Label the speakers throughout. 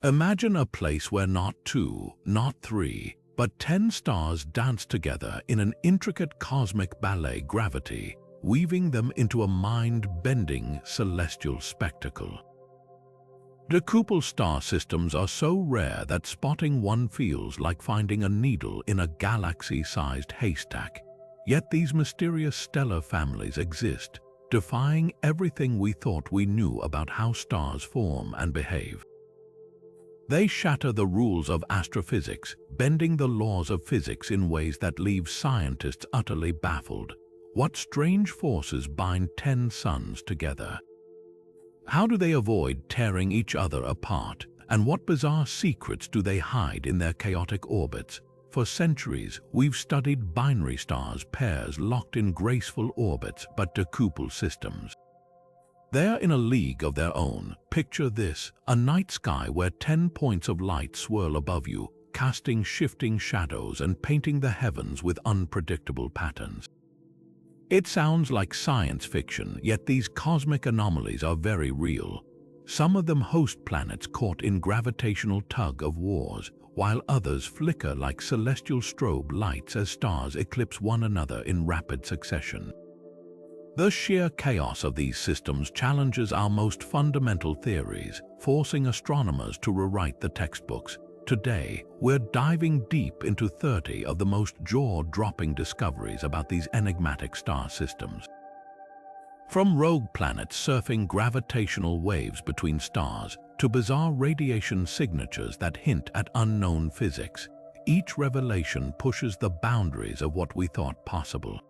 Speaker 1: Imagine a place where not two, not three, but 10 stars dance together in an intricate cosmic ballet gravity, weaving them into a mind-bending celestial spectacle. Decuple star systems are so rare that spotting one feels like finding a needle in a galaxy-sized haystack. Yet these mysterious stellar families exist, defying everything we thought we knew about how stars form and behave. They shatter the rules of astrophysics, bending the laws of physics in ways that leave scientists utterly baffled. What strange forces bind 10 suns together? How do they avoid tearing each other apart? And what bizarre secrets do they hide in their chaotic orbits? For centuries, we've studied binary stars pairs locked in graceful orbits but decuple systems. They're in a league of their own. Picture this, a night sky where 10 points of light swirl above you, casting shifting shadows and painting the heavens with unpredictable patterns. It sounds like science fiction, yet these cosmic anomalies are very real. Some of them host planets caught in gravitational tug-of-wars, while others flicker like celestial strobe lights as stars eclipse one another in rapid succession. The sheer chaos of these systems challenges our most fundamental theories, forcing astronomers to rewrite the textbooks. Today, we're diving deep into 30 of the most jaw-dropping discoveries about these enigmatic star systems. From rogue planets surfing gravitational waves between stars to bizarre radiation signatures that hint at unknown physics, each revelation pushes the boundaries of what we thought possible.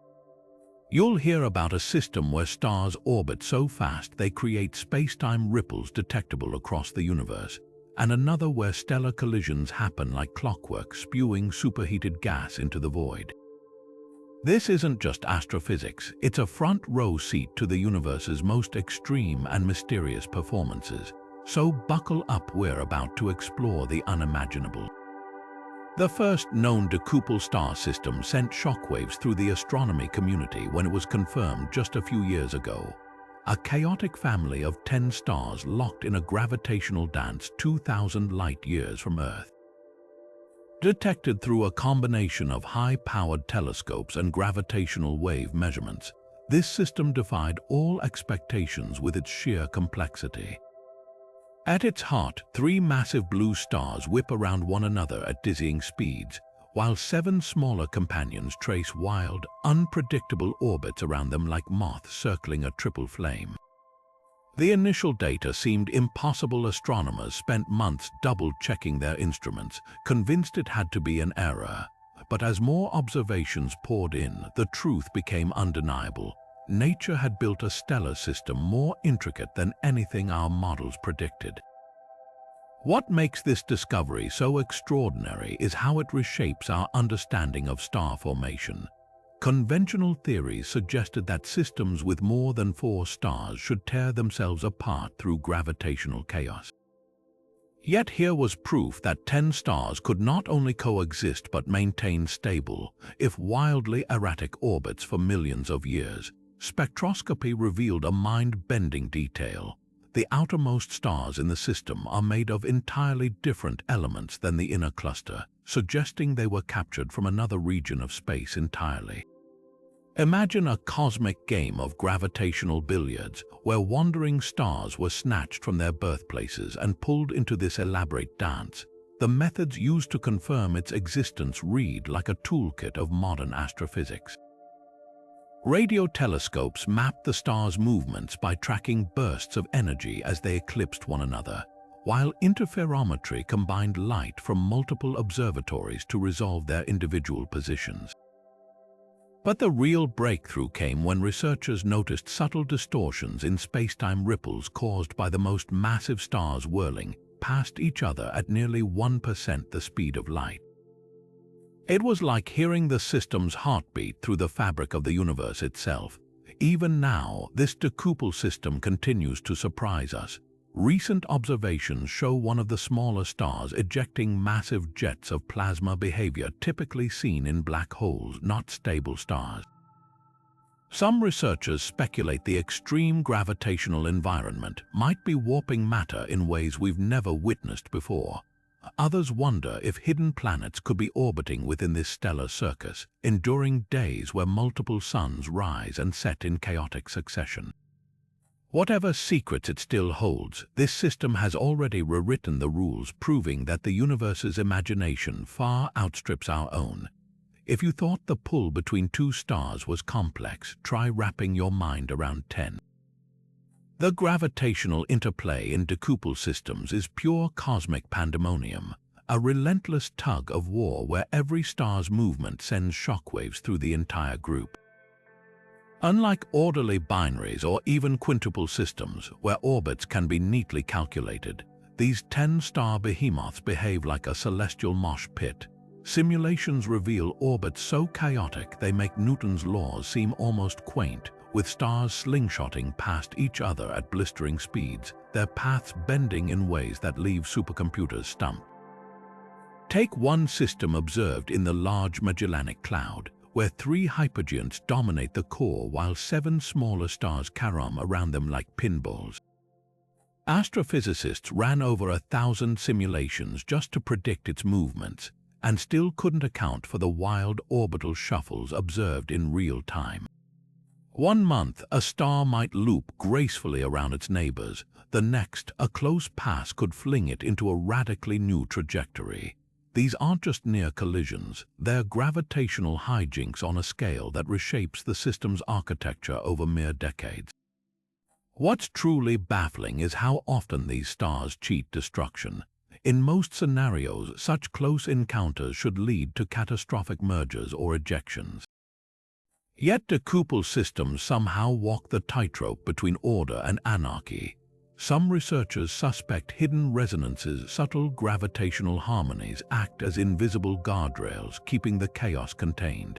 Speaker 1: You'll hear about a system where stars orbit so fast they create space-time ripples detectable across the universe, and another where stellar collisions happen like clockwork, spewing superheated gas into the void. This isn't just astrophysics, it's a front-row seat to the universe's most extreme and mysterious performances. So buckle up, we're about to explore the unimaginable. The first known decuple star system sent shockwaves through the astronomy community when it was confirmed just a few years ago. A chaotic family of 10 stars locked in a gravitational dance 2,000 light-years from Earth. Detected through a combination of high-powered telescopes and gravitational wave measurements, this system defied all expectations with its sheer complexity. At its heart, 3 massive blue stars whip around one another at dizzying speeds, while 7 smaller companions trace wild, unpredictable orbits around them like moths circling a triple flame. The initial data seemed impossible. Astronomers spent months double-checking their instruments, convinced it had to be an error. But as more observations poured in, the truth became undeniable. Nature had built a stellar system more intricate than anything our models predicted. What makes this discovery so extraordinary is how it reshapes our understanding of star formation. Conventional theories suggested that systems with more than 4 stars should tear themselves apart through gravitational chaos. Yet here was proof that 10 stars could not only coexist but maintain stable, if wildly erratic orbits for millions of years. Spectroscopy revealed a mind-bending detail. The outermost stars in the system are made of entirely different elements than the inner cluster, suggesting they were captured from another region of space entirely. Imagine a cosmic game of gravitational billiards, where wandering stars were snatched from their birthplaces and pulled into this elaborate dance. The methods used to confirm its existence read like a toolkit of modern astrophysics. Radio telescopes mapped the stars' movements by tracking bursts of energy as they eclipsed one another, while interferometry combined light from multiple observatories to resolve their individual positions. But the real breakthrough came when researchers noticed subtle distortions in space-time ripples caused by the most massive stars whirling past each other at nearly 1% the speed of light. It was like hearing the system's heartbeat through the fabric of the universe itself. Even now, this decuple system continues to surprise us. Recent observations show one of the smaller stars ejecting massive jets of plasma, behavior typically seen in black holes, not stable stars. Some researchers speculate the extreme gravitational environment might be warping matter in ways we've never witnessed before. Others wonder if hidden planets could be orbiting within this stellar circus, enduring days where multiple suns rise and set in chaotic succession. Whatever secrets it still holds, this system has already rewritten the rules, proving that the universe's imagination far outstrips our own. If you thought the pull between two stars was complex, try wrapping your mind around 10. The gravitational interplay in Decuple systems is pure cosmic pandemonium, a relentless tug of war where every star's movement sends shockwaves through the entire group. Unlike orderly binaries or even quintuple systems, where orbits can be neatly calculated, these 10-star behemoths behave like a celestial mosh pit. Simulations reveal orbits so chaotic they make Newton's laws seem almost quaint, with stars slingshotting past each other at blistering speeds, their paths bending in ways that leave supercomputers stumped. Take one system observed in the Large Magellanic Cloud, where 3 hypergiants dominate the core while 7 smaller stars carom around them like pinballs. Astrophysicists ran over 1,000 simulations just to predict its movements, and still couldn't account for the wild orbital shuffles observed in real time. One month, a star might loop gracefully around its neighbors. The next, a close pass could fling it into a radically new trajectory. These aren't just near collisions, they're gravitational hijinks on a scale that reshapes the system's architecture over mere decades. What's truly baffling is how often these stars cheat destruction. In most scenarios, such close encounters should lead to catastrophic mergers or ejections. Yet Decuple systems somehow walk the tightrope between order and anarchy. Some researchers suspect hidden resonances, subtle gravitational harmonies act as invisible guardrails, keeping the chaos contained.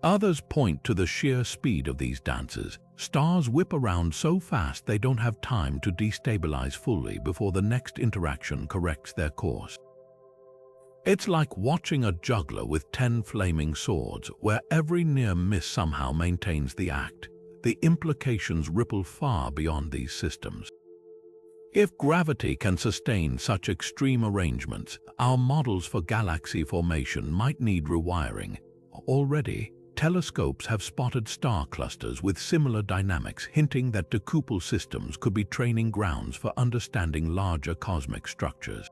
Speaker 1: Others point to the sheer speed of these dances. Stars whip around so fast they don't have time to destabilize fully before the next interaction corrects their course. It's like watching a juggler with 10 flaming swords, where every near miss somehow maintains the act. The implications ripple far beyond these systems. If gravity can sustain such extreme arrangements, our models for galaxy formation might need rewiring. Already, telescopes have spotted star clusters with similar dynamics, hinting that Decuple systems could be training grounds for understanding larger cosmic structures.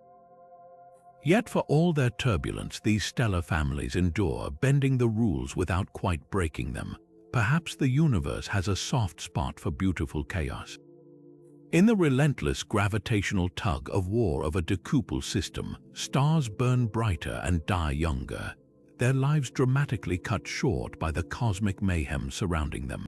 Speaker 1: Yet for all their turbulence, these stellar families endure, bending the rules without quite breaking them. Perhaps the universe has a soft spot for beautiful chaos. In the relentless gravitational tug of war of a Decuple system, stars burn brighter and die younger, their lives dramatically cut short by the cosmic mayhem surrounding them.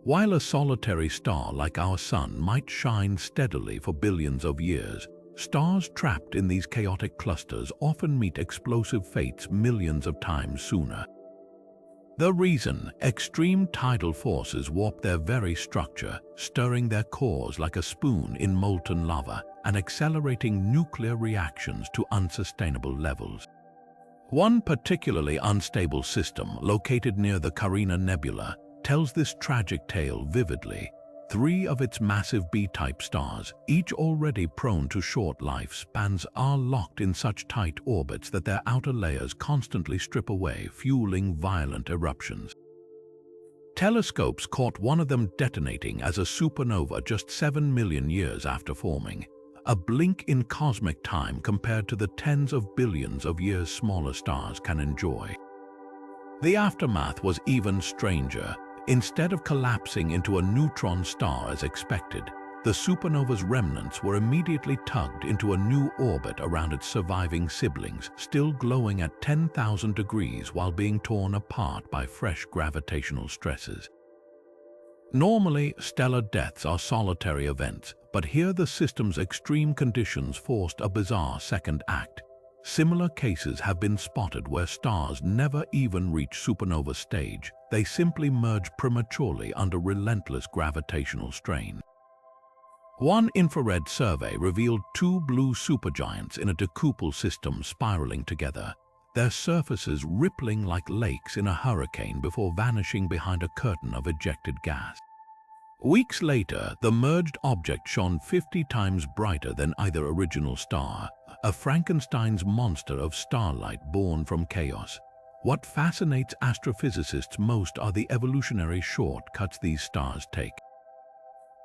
Speaker 1: While a solitary star like our Sun might shine steadily for billions of years, stars trapped in these chaotic clusters often meet explosive fates millions of times sooner. The reason: extreme tidal forces warp their very structure, stirring their cores like a spoon in molten lava and accelerating nuclear reactions to unsustainable levels. One particularly unstable system, located near the Carina Nebula, tells this tragic tale vividly. 3 of its massive B-type stars, each already prone to short lifespans, are locked in such tight orbits that their outer layers constantly strip away, fueling violent eruptions. Telescopes caught one of them detonating as a supernova just 7 million years after forming, a blink in cosmic time compared to the tens of billions of years smaller stars can enjoy. The aftermath was even stranger. Instead of collapsing into a neutron star as expected, the supernova's remnants were immediately tugged into a new orbit around its surviving siblings, still glowing at 10,000 degrees while being torn apart by fresh gravitational stresses. Normally, stellar deaths are solitary events, but here the system's extreme conditions forced a bizarre second act. Similar cases have been spotted where stars never even reach supernova stage. They simply merge prematurely under relentless gravitational strain. One infrared survey revealed 2 blue supergiants in a Decuple system spiraling together. their surfaces rippling like lakes in a hurricane before vanishing behind a curtain of ejected gas. Weeks later, the merged object shone 50 times brighter than either original star, a Frankenstein's monster of starlight born from chaos. What fascinates astrophysicists most are the evolutionary shortcuts these stars take.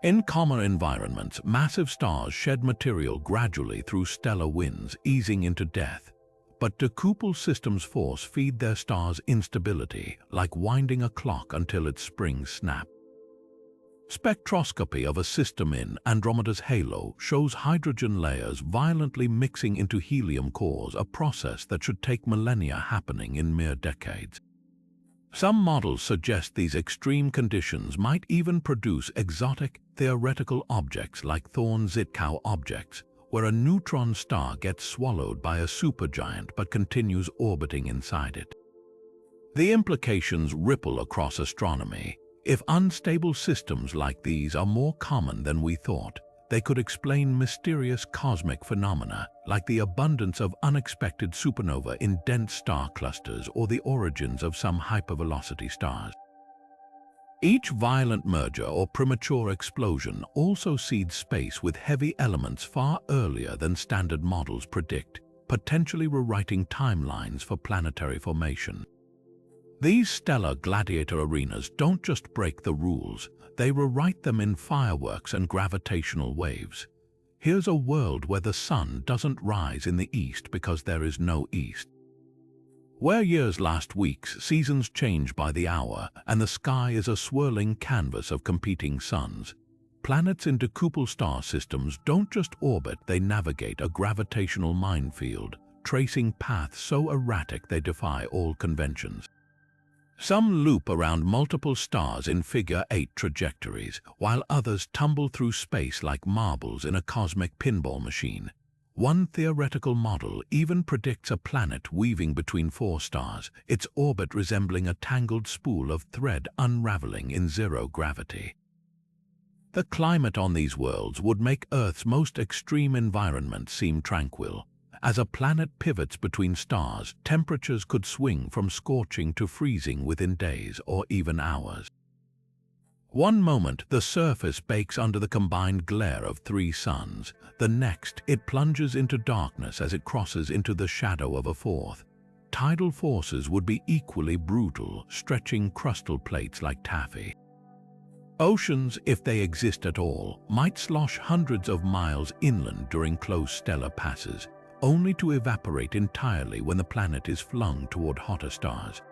Speaker 1: In common environments, massive stars shed material gradually through stellar winds, easing into death. But Decuple systems force feed their stars instability, like winding a clock until its springs snap. Spectroscopy of a system in Andromeda's halo shows hydrogen layers violently mixing into helium cores, a process that should take millennia happening in mere decades. Some models suggest these extreme conditions might even produce exotic, theoretical objects like Thorne-Zitkow objects, where a neutron star gets swallowed by a supergiant but continues orbiting inside it. The implications ripple across astronomy. If unstable systems like these are more common than we thought, they could explain mysterious cosmic phenomena like the abundance of unexpected supernovae in dense star clusters or the origins of some hypervelocity stars. Each violent merger or premature explosion also seeds space with heavy elements far earlier than standard models predict, potentially rewriting timelines for planetary formation. These stellar gladiator arenas don't just break the rules, they rewrite them in fireworks and gravitational waves. Here's a world where the sun doesn't rise in the east because there is no east. Where years last weeks, seasons change by the hour, and the sky is a swirling canvas of competing suns. Planets in Decuple star systems don't just orbit, they navigate a gravitational minefield, tracing paths so erratic they defy all conventions. Some loop around multiple stars in figure-8 trajectories, while others tumble through space like marbles in a cosmic pinball machine. One theoretical model even predicts a planet weaving between 4 stars, its orbit resembling a tangled spool of thread unraveling in zero gravity. The climate on these worlds would make Earth's most extreme environment seem tranquil. As a planet pivots between stars, temperatures could swing from scorching to freezing within days or even hours. One moment, the surface bakes under the combined glare of 3 suns. The next, it plunges into darkness as it crosses into the shadow of a 4th. Tidal forces would be equally brutal, stretching crustal plates like taffy. Oceans, if they exist at all, might slosh hundreds of miles inland during close stellar passes, only to evaporate entirely when the planet is flung toward hotter stars.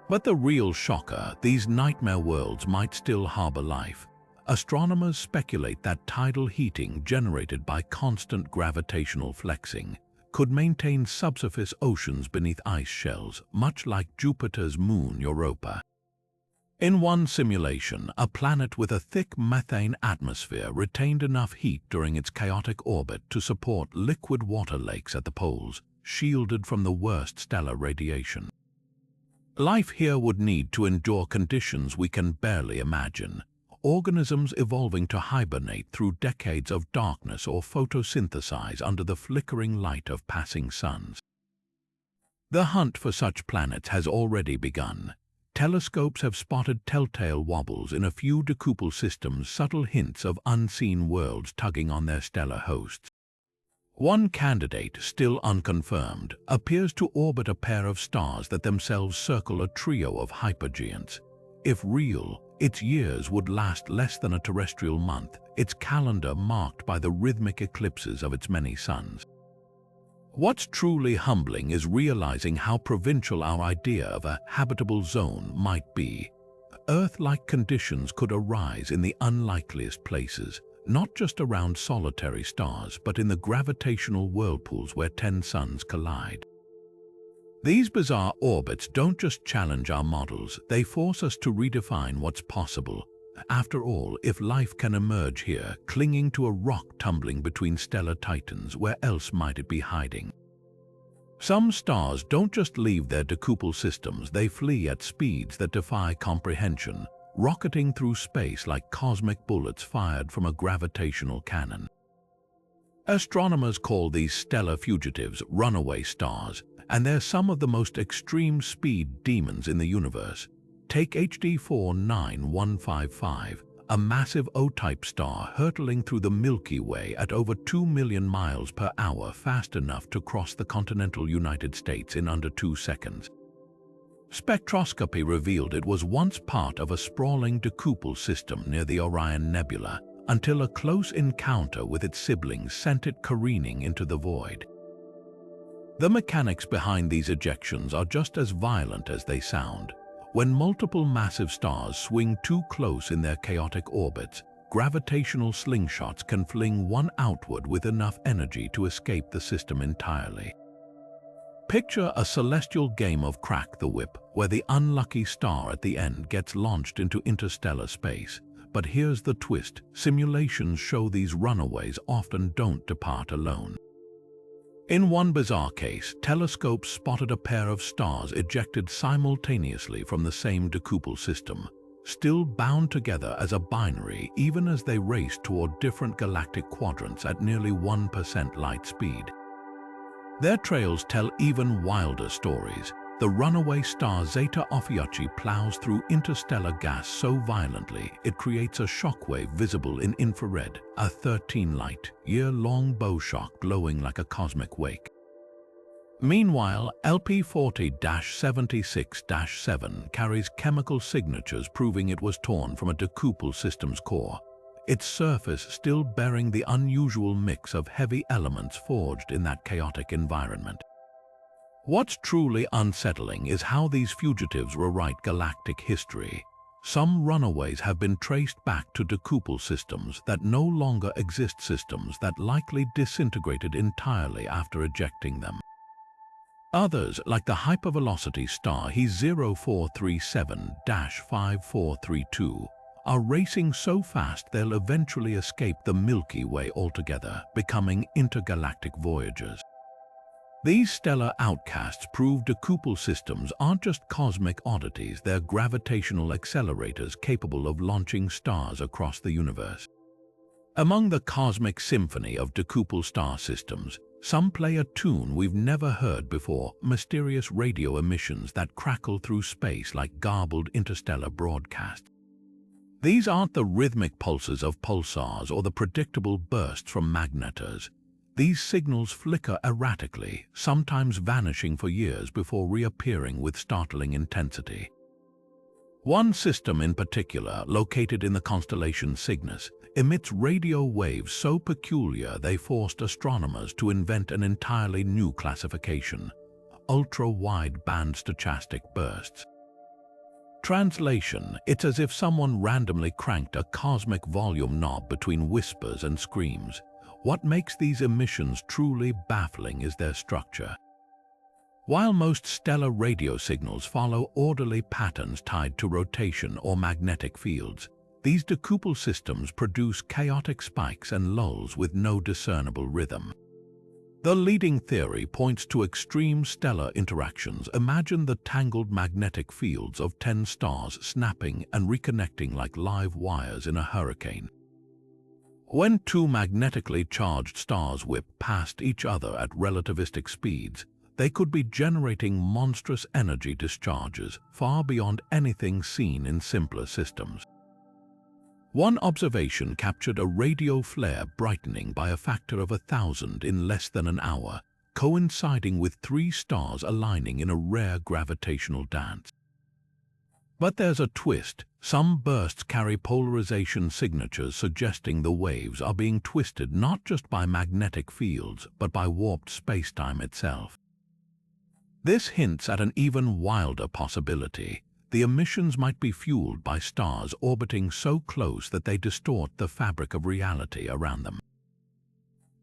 Speaker 1: But the real shocker, these nightmare worlds might still harbor life. Astronomers speculate that tidal heating generated by constant gravitational flexing could maintain subsurface oceans beneath ice shells, much like Jupiter's moon Europa. In one simulation, a planet with a thick methane atmosphere retained enough heat during its chaotic orbit to support liquid water lakes at the poles, shielded from the worst stellar radiation. Life here would need to endure conditions we can barely imagine, organisms evolving to hibernate through decades of darkness or photosynthesize under the flickering light of passing suns. The hunt for such planets has already begun. Telescopes have spotted telltale wobbles in a few Decuple systems, subtle hints of unseen worlds tugging on their stellar hosts. One candidate, still unconfirmed, appears to orbit a pair of stars that themselves circle a trio of hypergiants. If real, its years would last less than a terrestrial month, its calendar marked by the rhythmic eclipses of its many suns. What's truly humbling is realizing how provincial our idea of a habitable zone might be. Earth-like conditions could arise in the unlikeliest places, not just around solitary stars, but in the gravitational whirlpools where 10 suns collide. These bizarre orbits don't just challenge our models, they force us to redefine what's possible. After all, if life can emerge here, clinging to a rock tumbling between stellar titans, where else might it be hiding? Some stars don't just leave their Decuple systems, they flee at speeds that defy comprehension, rocketing through space like cosmic bullets fired from a gravitational cannon. Astronomers call these stellar fugitives runaway stars, and they're some of the most extreme speed demons in the universe. Take HD 49155, a massive O-type star hurtling through the Milky Way at over 2 million miles per hour, fast enough to cross the continental United States in under 2 seconds. Spectroscopy revealed it was once part of a sprawling Decuple system near the Orion Nebula, until a close encounter with its siblings sent it careening into the void. The mechanics behind these ejections are just as violent as they sound. When multiple massive stars swing too close in their chaotic orbits, gravitational slingshots can fling one outward with enough energy to escape the system entirely. Picture a celestial game of crack the whip, where the unlucky star at the end gets launched into interstellar space. But here's the twist: simulations show these runaways often don't depart alone. In one bizarre case, telescopes spotted a pair of stars ejected simultaneously from the same Decuple system, still bound together as a binary even as they raced toward different galactic quadrants at nearly 1% light speed. Their trails tell even wilder stories. The runaway star Zeta Ophiuchi plows through interstellar gas so violently it creates a shockwave visible in infrared, a 13-light-year-long bow shock glowing like a cosmic wake. Meanwhile, LP 40-76-7 carries chemical signatures proving it was torn from a Decuple system's core, its surface still bearing the unusual mix of heavy elements forged in that chaotic environment. What's truly unsettling is how these fugitives rewrite galactic history. Some runaways have been traced back to Decuple systems that no longer exist, systems that likely disintegrated entirely after ejecting them. Others, like the hypervelocity star He 0437-5432, are racing so fast they'll eventually escape the Milky Way altogether, becoming intergalactic voyagers. These stellar outcasts prove Decuple systems aren't just cosmic oddities, they're gravitational accelerators capable of launching stars across the universe. Among the cosmic symphony of Decuple star systems, some play a tune we've never heard before: mysterious radio emissions that crackle through space like garbled interstellar broadcasts. These aren't the rhythmic pulses of pulsars or the predictable bursts from magnetars. These signals flicker erratically, sometimes vanishing for years before reappearing with startling intensity. One system in particular, located in the constellation Cygnus, emits radio waves so peculiar they forced astronomers to invent an entirely new classification: ultra-wide-band stochastic bursts. Translation: it's as if someone randomly cranked a cosmic volume knob between whispers and screams. What makes these emissions truly baffling is their structure. While most stellar radio signals follow orderly patterns tied to rotation or magnetic fields, these Decuple systems produce chaotic spikes and lulls with no discernible rhythm. The leading theory points to extreme stellar interactions. Imagine the tangled magnetic fields of 10 stars snapping and reconnecting like live wires in a hurricane. When two magnetically charged stars whip past each other at relativistic speeds, they could be generating monstrous energy discharges far beyond anything seen in simpler systems. One observation captured a radio flare brightening by a factor of 1,000 in less than an hour, coinciding with 3 stars aligning in a rare gravitational dance. But there's a twist. Some bursts carry polarization signatures suggesting the waves are being twisted not just by magnetic fields, but by warped spacetime itself. This hints at an even wilder possibility. The emissions might be fueled by stars orbiting so close that they distort the fabric of reality around them.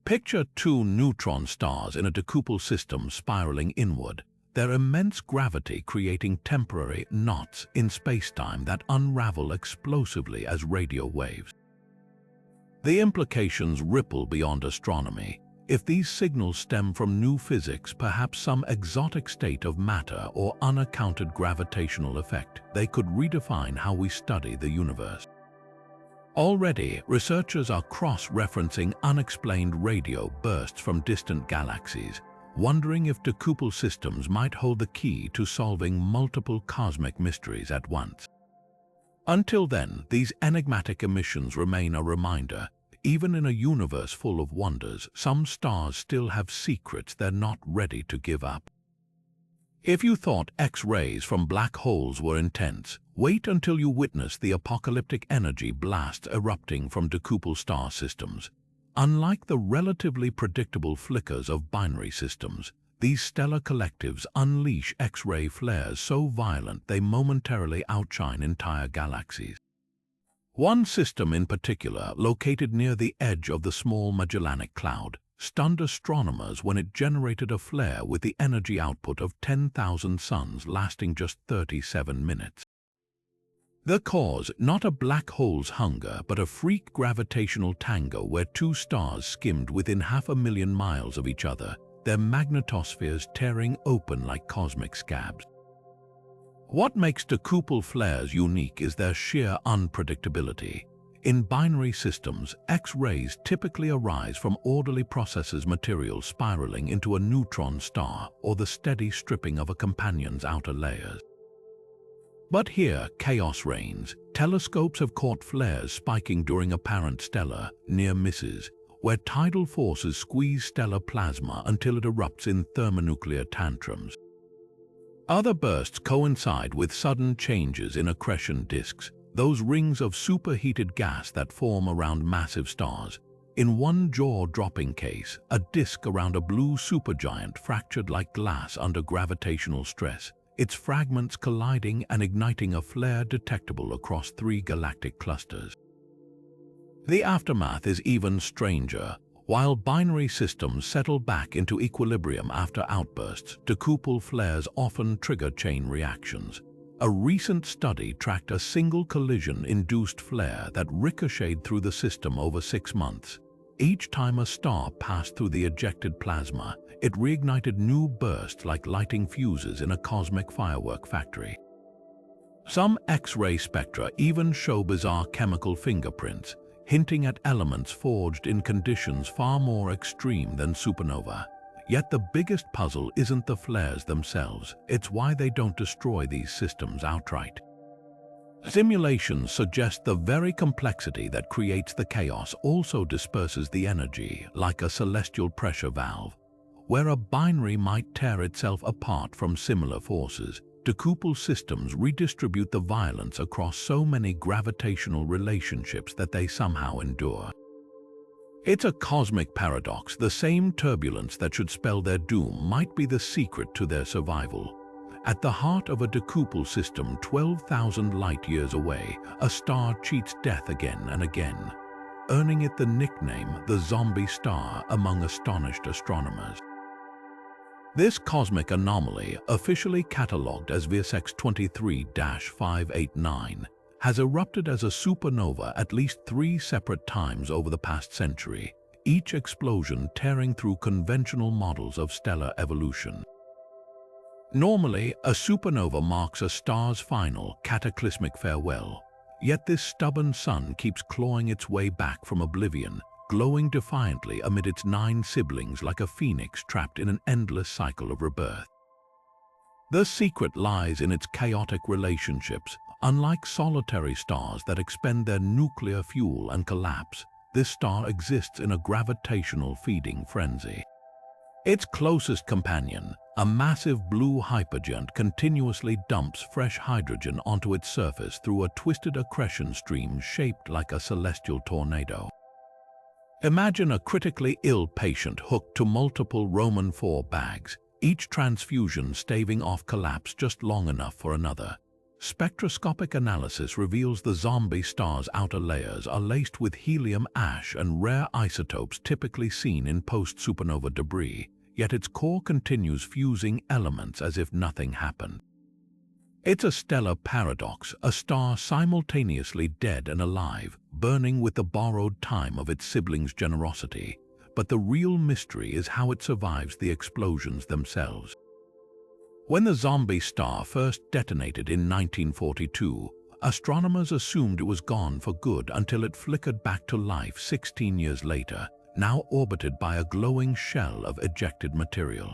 Speaker 1: Picture 2 neutron stars in a Decuple system spiraling inward, their immense gravity creating temporary knots in spacetime that unravel explosively as radio waves. The implications ripple beyond astronomy. If these signals stem from new physics, perhaps some exotic state of matter or unaccounted gravitational effect, they could redefine how we study the universe. Already, researchers are cross-referencing unexplained radio bursts from distant galaxies, wondering if Decuple systems might hold the key to solving multiple cosmic mysteries at once. Until then, these enigmatic emissions remain a reminder. Even in a universe full of wonders, some stars still have secrets they're not ready to give up. If you thought X-rays from black holes were intense, wait until you witness the apocalyptic energy blasts erupting from Decuple star systems. Unlike the relatively predictable flickers of binary systems, these stellar collectives unleash X-ray flares so violent they momentarily outshine entire galaxies. One system in particular, located near the edge of the Small Magellanic Cloud, stunned astronomers when it generated a flare with the energy output of 10,000 suns lasting just 37 minutes. The cause, not a black hole's hunger, but a freak gravitational tango where two stars skimmed within 500,000 miles of each other, their magnetospheres tearing open like cosmic scabs. What makes Decuple flares unique is their sheer unpredictability. In binary systems, X-rays typically arise from orderly processes, material spiraling into a neutron star or the steady stripping of a companion's outer layers. But here, chaos reigns. Telescopes have caught flares spiking during apparent stellar near misses, where tidal forces squeeze stellar plasma until it erupts in thermonuclear tantrums. Other bursts coincide with sudden changes in accretion disks, those rings of superheated gas that form around massive stars. In one jaw-dropping case, a disk around a blue supergiant fractured like glass under gravitational stress, its fragments colliding and igniting a flare detectable across 3 galactic clusters. The aftermath is even stranger. While binary systems settle back into equilibrium after outbursts, Decuple flares often trigger chain reactions. A recent study tracked a single collision-induced flare that ricocheted through the system over 6 months. Each time a star passed through the ejected plasma, it reignited new bursts like lighting fuses in a cosmic firework factory. Some X-ray spectra even show bizarre chemical fingerprints, hinting at elements forged in conditions far more extreme than supernova. Yet the biggest puzzle isn't the flares themselves, it's why they don't destroy these systems outright. Simulations suggest the very complexity that creates the chaos also disperses the energy, like a celestial pressure valve. Where a binary might tear itself apart from similar forces, Decuple systems redistribute the violence across so many gravitational relationships that they somehow endure. It's a cosmic paradox. The same turbulence that should spell their doom might be the secret to their survival. At the heart of a Decuple system 12,000 light-years away, a star cheats death again and again, earning it the nickname the zombie star among astonished astronomers. This cosmic anomaly, officially catalogued as VSX 23-589, has erupted as a supernova at least 3 separate times over the past century, each explosion tearing through conventional models of stellar evolution. Normally, a supernova marks a star's final, cataclysmic farewell, yet this stubborn sun keeps clawing its way back from oblivion, glowing defiantly amid its 9 siblings like a phoenix trapped in an endless cycle of rebirth. The secret lies in its chaotic relationships. Unlike solitary stars that expend their nuclear fuel and collapse, this star exists in a gravitational feeding frenzy. Its closest companion, a massive blue hypergiant, continuously dumps fresh hydrogen onto its surface through a twisted accretion stream shaped like a celestial tornado. Imagine a critically ill patient hooked to multiple Roman IV bags, each transfusion staving off collapse just long enough for another. Spectroscopic analysis reveals the zombie star's outer layers are laced with helium ash and rare isotopes typically seen in post-supernova debris, yet its core continues fusing elements as if nothing happened. It's a stellar paradox, a star simultaneously dead and alive, burning with the borrowed time of its siblings' generosity. But the real mystery is how it survives the explosions themselves. When the zombie star first detonated in 1942, astronomers assumed it was gone for good until it flickered back to life 16 years later, now orbited by a glowing shell of ejected material.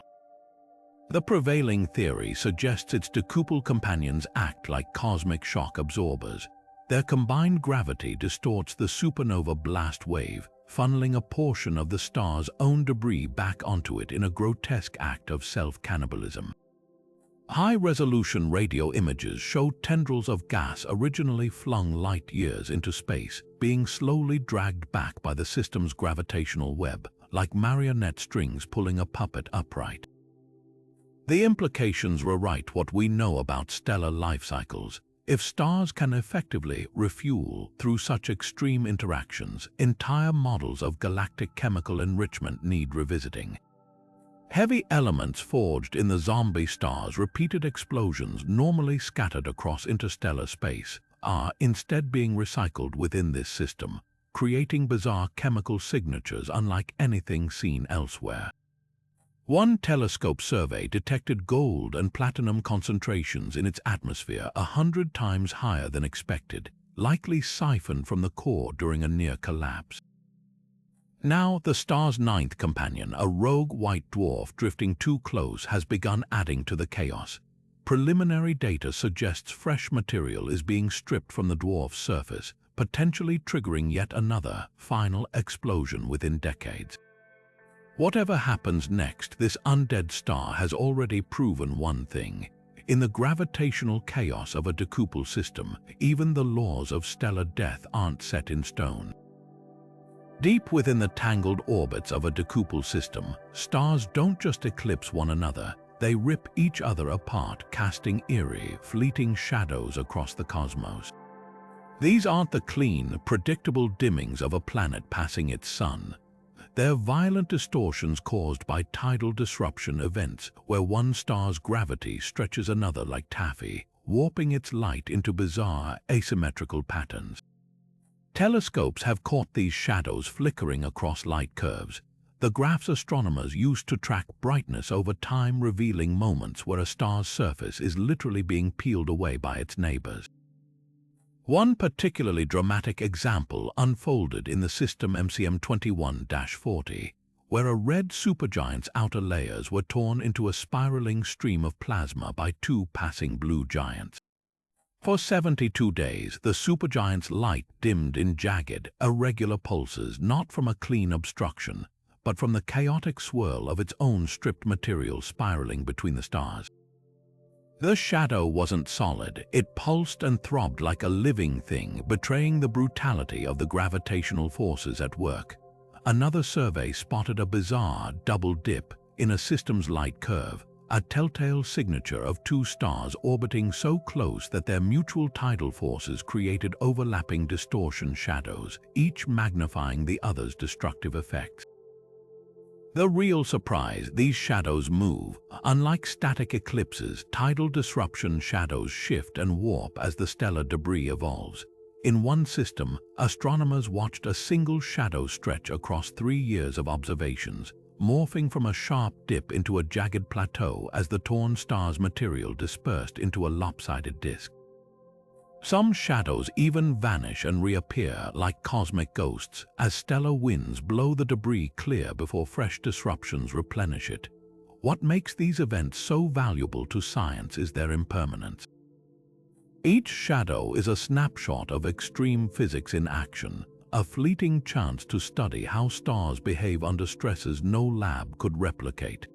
Speaker 1: The prevailing theory suggests its Decuple companions act like cosmic shock absorbers. Their combined gravity distorts the supernova blast wave, funneling a portion of the star's own debris back onto it in a grotesque act of self-cannibalism. High-resolution radio images show tendrils of gas originally flung light years into space, being slowly dragged back by the system's gravitational web, like marionette strings pulling a puppet upright. The implications rewrite what we know about stellar life cycles. If stars can effectively refuel through such extreme interactions, entire models of galactic chemical enrichment need revisiting. Heavy elements forged in the zombie star's repeated explosions normally scattered across interstellar space are instead being recycled within this system, creating bizarre chemical signatures unlike anything seen elsewhere. One telescope survey detected gold and platinum concentrations in its atmosphere 100 times higher than expected, likely siphoned from the core during a near collapse. Now, the star's ninth companion, a rogue white dwarf drifting too close, has begun adding to the chaos. Preliminary data suggests fresh material is being stripped from the dwarf's surface, potentially triggering yet another, final explosion within decades. Whatever happens next, this undead star has already proven one thing. In the gravitational chaos of a Decuple system, even the laws of stellar death aren't set in stone. Deep within the tangled orbits of a Decuple system, stars don't just eclipse one another, they rip each other apart, casting eerie, fleeting shadows across the cosmos. These aren't the clean, predictable dimmings of a planet passing its sun. They're violent distortions caused by tidal disruption events where one star's gravity stretches another like taffy, warping its light into bizarre, asymmetrical patterns. Telescopes have caught these shadows flickering across light curves. The graphs astronomers use to track brightness over time, revealing moments where a star's surface is literally being peeled away by its neighbors. One particularly dramatic example unfolded in the system MCM 21-40, where a red supergiant's outer layers were torn into a spiraling stream of plasma by two passing blue giants. For 72 days, the supergiant's light dimmed in jagged, irregular pulses, not from a clean obstruction, but from the chaotic swirl of its own stripped material spiraling between the stars. The shadow wasn't solid, it pulsed and throbbed like a living thing, betraying the brutality of the gravitational forces at work. Another survey spotted a bizarre double dip in a system's light curve, a telltale signature of two stars orbiting so close that their mutual tidal forces created overlapping distortion shadows, each magnifying the other's destructive effects. The real surprise, these shadows move. Unlike static eclipses, tidal disruption shadows shift and warp as the stellar debris evolves. In one system, astronomers watched a single shadow stretch across 3 years of observations, morphing from a sharp dip into a jagged plateau as the torn star's material dispersed into a lopsided disk. Some shadows even vanish and reappear like cosmic ghosts as stellar winds blow the debris clear before fresh disruptions replenish it. What makes these events so valuable to science is their impermanence. Each shadow is a snapshot of extreme physics in action, a fleeting chance to study how stars behave under stresses no lab could replicate.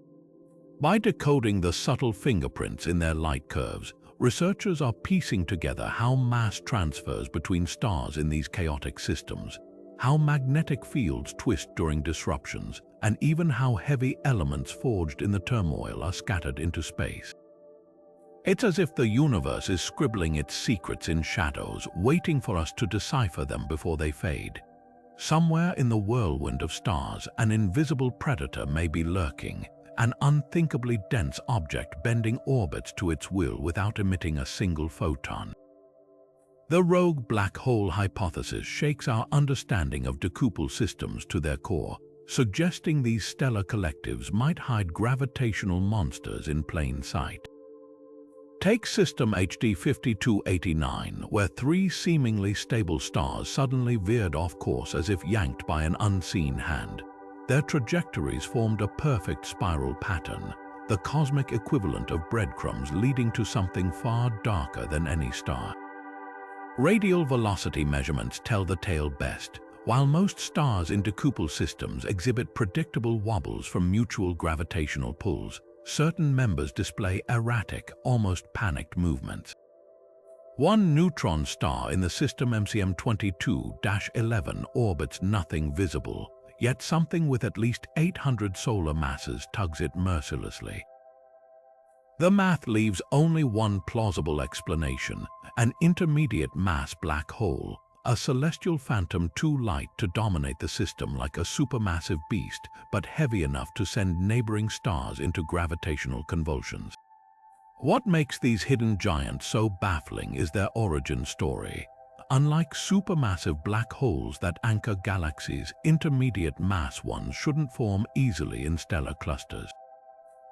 Speaker 1: By decoding the subtle fingerprints in their light curves, researchers are piecing together how mass transfers between stars in these chaotic systems, how magnetic fields twist during disruptions, and even how heavy elements forged in the turmoil are scattered into space. It's as if the universe is scribbling its secrets in shadows, waiting for us to decipher them before they fade. Somewhere in the whirlwind of stars, an invisible predator may be lurking, an unthinkably dense object bending orbits to its will without emitting a single photon. The rogue black hole hypothesis shakes our understanding of Decuple systems to their core, suggesting these stellar collectives might hide gravitational monsters in plain sight. Take system HD 5289, where 3 seemingly stable stars suddenly veered off course as if yanked by an unseen hand. Their trajectories formed a perfect spiral pattern, the cosmic equivalent of breadcrumbs leading to something far darker than any star. Radial velocity measurements tell the tale best. While most stars in Decuple systems exhibit predictable wobbles from mutual gravitational pulls, certain members display erratic, almost panicked movements. One neutron star in the system MCM 22-11 orbits nothing visible, yet something with at least 800 solar masses tugs it mercilessly. The math leaves only one plausible explanation: an intermediate mass black hole, a celestial phantom too light to dominate the system like a supermassive beast, but heavy enough to send neighboring stars into gravitational convulsions. What makes these hidden giants so baffling is their origin story. Unlike supermassive black holes that anchor galaxies, intermediate mass ones shouldn't form easily in stellar clusters.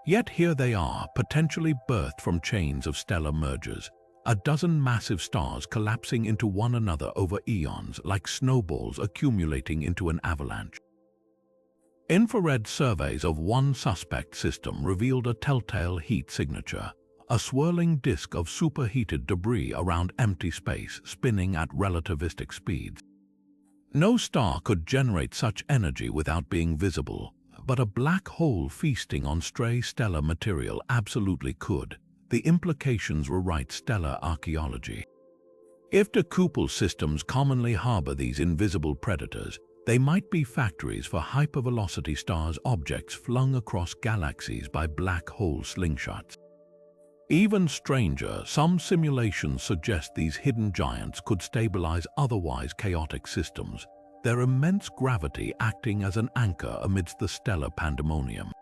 Speaker 1: Yet here they are, potentially birthed from chains of stellar mergers, a dozen massive stars collapsing into one another over eons like snowballs accumulating into an avalanche. Infrared surveys of one suspect system revealed a telltale heat signature, a swirling disk of superheated debris around empty space spinning at relativistic speeds. No star could generate such energy without being visible, but a black hole feasting on stray stellar material absolutely could. The implications rewrite stellar archaeology. If Decuple systems commonly harbor these invisible predators, they might be factories for hypervelocity stars, objects flung across galaxies by black hole slingshots. Even stranger, some simulations suggest these hidden giants could stabilize otherwise chaotic systems, their immense gravity acting as an anchor amidst the stellar pandemonium.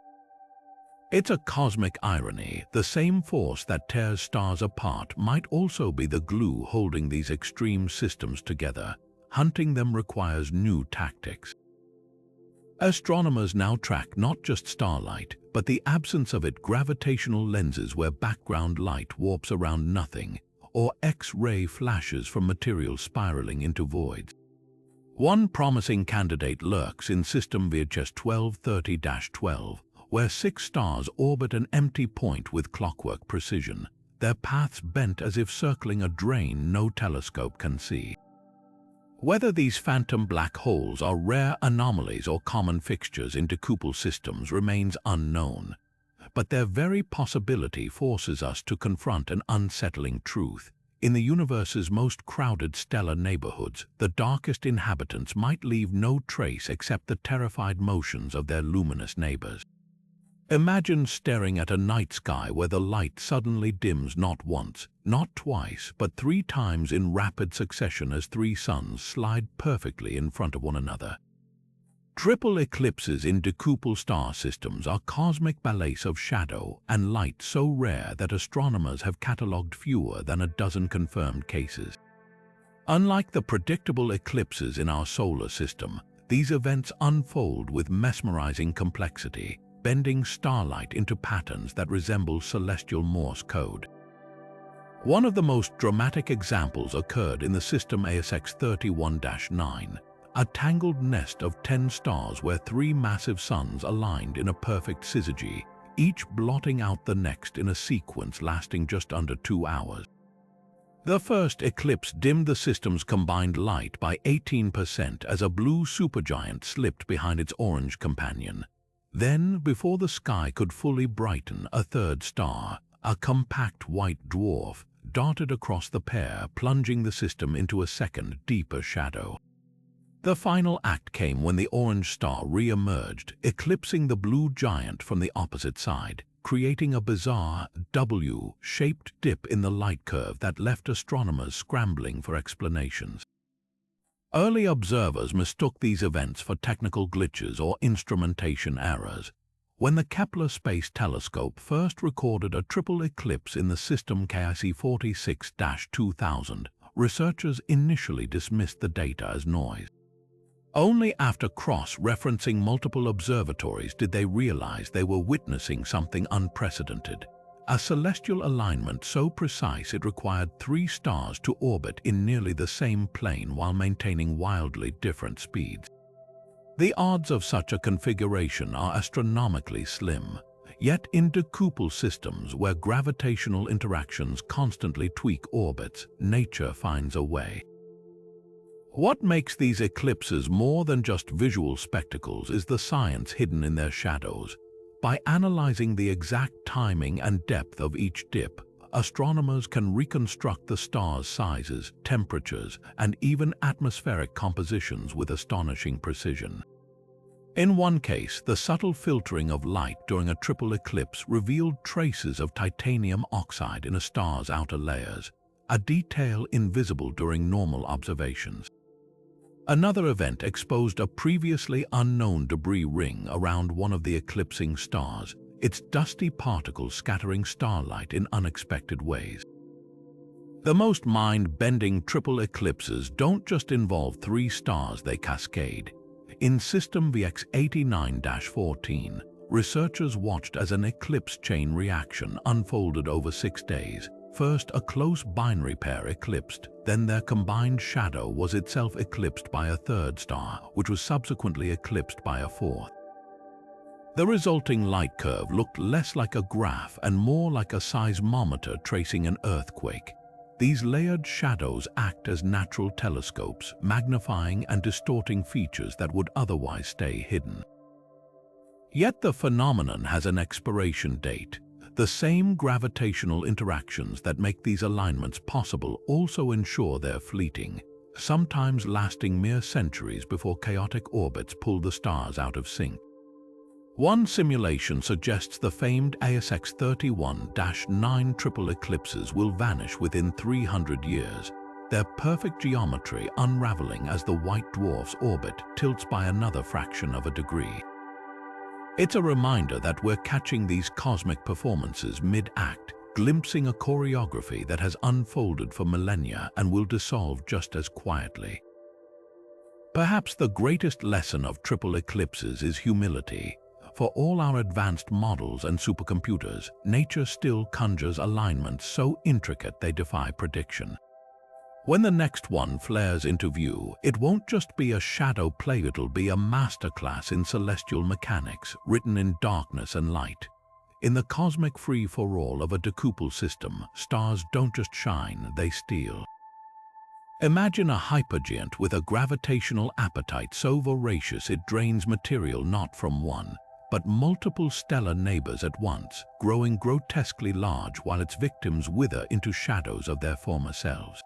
Speaker 1: It's a cosmic irony. The same force that tears stars apart might also be the glue holding these extreme systems together. Hunting them requires new tactics. Astronomers now track not just starlight, but the absence of it: gravitational lenses where background light warps around nothing, or X-ray flashes from material spiraling into voids. One promising candidate lurks in system VHS 1230-12, where 6 stars orbit an empty point with clockwork precision, their paths bent as if circling a drain no telescope can see. Whether these phantom black holes are rare anomalies or common fixtures in Decuple systems remains unknown, but their very possibility forces us to confront an unsettling truth. In the universe's most crowded stellar neighborhoods, the darkest inhabitants might leave no trace except the terrified motions of their luminous neighbors. Imagine staring at a night sky where the light suddenly dims not once, not twice, but 3 times in rapid succession as 3 suns slide perfectly in front of one another. Triple eclipses in Decuple star systems are cosmic ballets of shadow and light so rare that astronomers have catalogued fewer than a dozen confirmed cases. Unlike the predictable eclipses in our solar system, these events unfold with mesmerizing complexity, bending starlight into patterns that resemble celestial Morse code. One of the most dramatic examples occurred in the system ASX 31-9, a tangled nest of 10 stars where 3 massive suns aligned in a perfect syzygy, each blotting out the next in a sequence lasting just under 2 hours. The first eclipse dimmed the system's combined light by 18% as a blue supergiant slipped behind its orange companion. Then, before the sky could fully brighten, a third star, a compact white dwarf, darted across the pair, plunging the system into a second, deeper shadow. The final act came when the orange star re-emerged, eclipsing the blue giant from the opposite side, creating a bizarre W-shaped dip in the light curve that left astronomers scrambling for explanations. Early observers mistook these events for technical glitches or instrumentation errors. When the Kepler Space Telescope first recorded a triple eclipse in the system KIC 46-2000, researchers initially dismissed the data as noise. Only after cross-referencing multiple observatories did they realize they were witnessing something unprecedented. A celestial alignment so precise it required 3 stars to orbit in nearly the same plane while maintaining wildly different speeds. The odds of such a configuration are astronomically slim, Yet in Decuple systems where gravitational interactions constantly tweak orbits, nature finds a way. What makes these eclipses more than just visual spectacles is the science hidden in their shadows. By analyzing the exact timing and depth of each dip, astronomers can reconstruct the star's sizes, temperatures, and even atmospheric compositions with astonishing precision. In one case, the subtle filtering of light during a triple eclipse revealed traces of titanium oxide in a star's outer layers, a detail invisible during normal observations. Another event exposed a previously unknown debris ring around one of the eclipsing stars, its dusty particles scattering starlight in unexpected ways. The most mind-bending triple eclipses don't just involve three stars, they cascade. In System VX89-14, researchers watched as an eclipse chain reaction unfolded over 6 days. First, a close binary pair eclipsed, then their combined shadow was itself eclipsed by a third star, which was subsequently eclipsed by a fourth. The resulting light curve looked less like a graph and more like a seismometer tracing an earthquake. These layered shadows act as natural telescopes, magnifying and distorting features that would otherwise stay hidden. Yet the phenomenon has an expiration date. The same gravitational interactions that make these alignments possible also ensure they're fleeting, sometimes lasting mere centuries before chaotic orbits pull the stars out of sync. One simulation suggests the famed ASX 31-9 triple eclipses will vanish within 300 years, their perfect geometry unraveling as the white dwarf's orbit tilts by another fraction of a degree. It's a reminder that we're catching these cosmic performances mid-act, glimpsing a choreography that has unfolded for millennia and will dissolve just as quietly. Perhaps the greatest lesson of triple eclipses is humility. For all our advanced models and supercomputers, nature still conjures alignments so intricate they defy prediction. When the next one flares into view, it won't just be a shadow play, it'll be a masterclass in celestial mechanics written in darkness and light. In the cosmic free-for-all of a Decuple system, stars don't just shine, they steal. Imagine a hypergiant with a gravitational appetite so voracious it drains material not from one, but multiple stellar neighbors at once, growing grotesquely large while its victims wither into shadows of their former selves.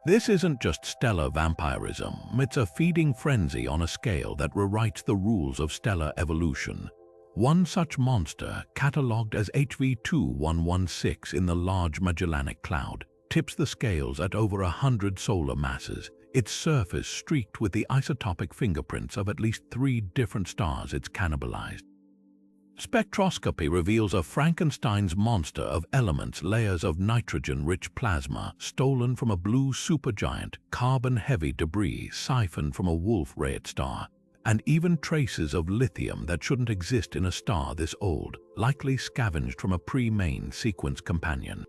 Speaker 1: This isn't just stellar vampirism, it's a feeding frenzy on a scale that rewrites the rules of stellar evolution. One such monster, catalogued as HV2116 in the Large Magellanic Cloud, tips the scales at over 100 solar masses, its surface streaked with the isotopic fingerprints of at least 3 different stars it's cannibalized. Spectroscopy reveals a Frankenstein's monster of elements, layers of nitrogen-rich plasma stolen from a blue supergiant, carbon-heavy debris siphoned from a Wolf-Rayet star, and even traces of lithium that shouldn't exist in a star this old, likely scavenged from a pre-main sequence companion.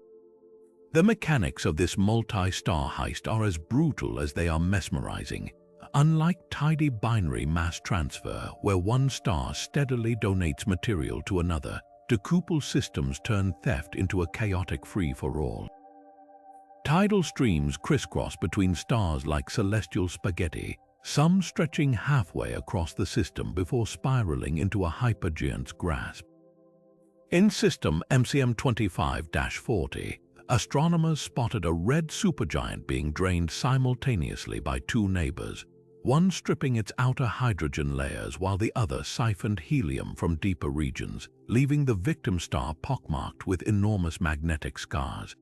Speaker 1: The mechanics of this multi-star heist are as brutal as they are mesmerizing. Unlike tidy binary mass transfer, where one star steadily donates material to another, Decuple systems turn theft into a chaotic free-for-all. Tidal streams crisscross between stars like celestial spaghetti, some stretching halfway across the system before spiraling into a hypergiant's grasp. In system MCM25-40, astronomers spotted a red supergiant being drained simultaneously by 2 neighbors, one stripping its outer hydrogen layers while the other siphoned helium from deeper regions, leaving the victim star pockmarked with enormous magnetic scars.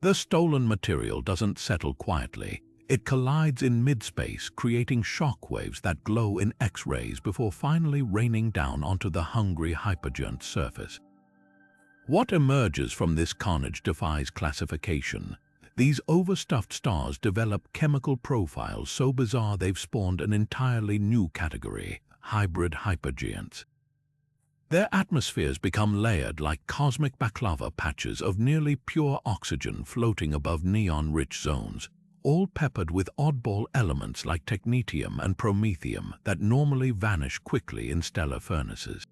Speaker 1: The stolen material doesn't settle quietly. It collides in mid-space, creating shockwaves that glow in X-rays before finally raining down onto the hungry hypergiant's surface. What emerges from this carnage defies classification. These overstuffed stars develop chemical profiles so bizarre they've spawned an entirely new category, hybrid hypergiants. Their atmospheres become layered like cosmic baklava patches of nearly pure oxygen floating above neon-rich zones, all peppered with oddball elements like technetium and promethium that normally vanish quickly in stellar furnaces.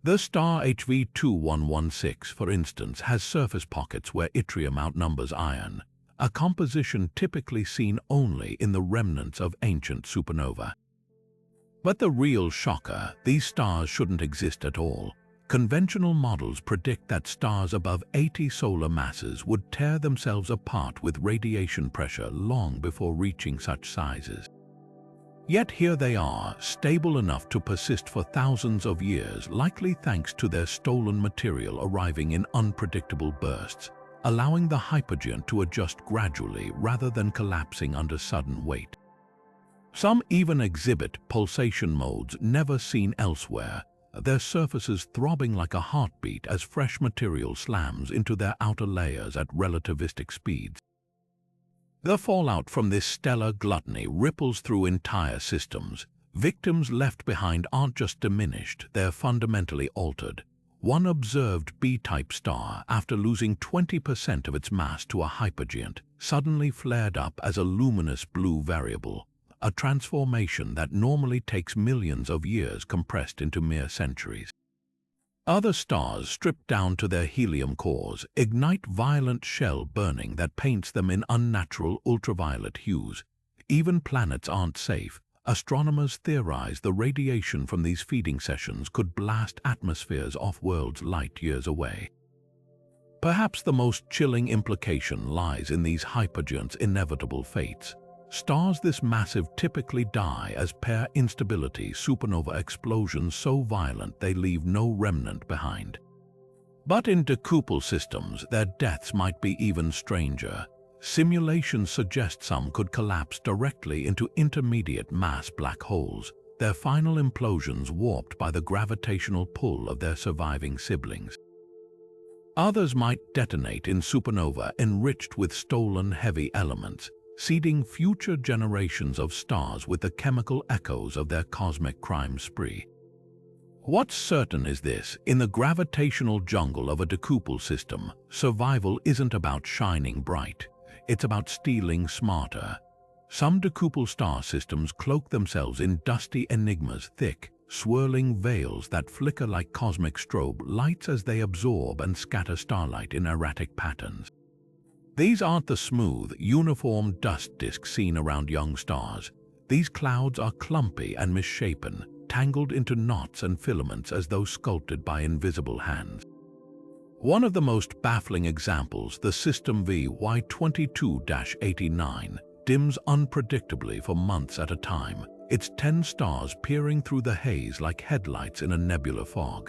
Speaker 1: The star HV2116, for instance, has surface pockets where yttrium outnumbers iron, a composition typically seen only in the remnants of ancient supernova. But the real shocker, these stars shouldn't exist at all. Conventional models predict that stars above 80 solar masses would tear themselves apart with radiation pressure long before reaching such sizes. Yet here they are, stable enough to persist for thousands of years, likely thanks to their stolen material arriving in unpredictable bursts, allowing the hypergiant to adjust gradually rather than collapsing under sudden weight. Some even exhibit pulsation modes never seen elsewhere, their surfaces throbbing like a heartbeat as fresh material slams into their outer layers at relativistic speeds. The fallout from this stellar gluttony ripples through entire systems. Victims left behind aren't just diminished, they're fundamentally altered. One observed B-type star, after losing 20% of its mass to a hypergiant, suddenly flared up as a luminous blue variable, a transformation that normally takes millions of years compressed into mere centuries. Other stars, stripped down to their helium cores, ignite violent shell burning that paints them in unnatural ultraviolet hues. Even planets aren't safe. Astronomers theorize the radiation from these feeding sessions could blast atmospheres off worlds light years away. Perhaps the most chilling implication lies in these hypergiants' inevitable fates. Stars this massive typically die as pair instability supernova explosions so violent they leave no remnant behind. But in decuple systems, their deaths might be even stranger. Simulations suggest some could collapse directly into intermediate mass black holes, their final implosions warped by the gravitational pull of their surviving siblings. Others might detonate in supernova enriched with stolen heavy elements, seeding future generations of stars with the chemical echoes of their cosmic crime spree. What's certain is this: in the gravitational jungle of a decuple system, survival isn't about shining bright, it's about stealing smarter. Some decuple star systems cloak themselves in dusty enigmas, thick, swirling veils that flicker like cosmic strobe lights as they absorb and scatter starlight in erratic patterns. These aren't the smooth, uniform dust disks seen around young stars. These clouds are clumpy and misshapen, tangled into knots and filaments as though sculpted by invisible hands. One of the most baffling examples, the System V Y22-89, dims unpredictably for months at a time, its 10 stars peering through the haze like headlights in a nebular fog.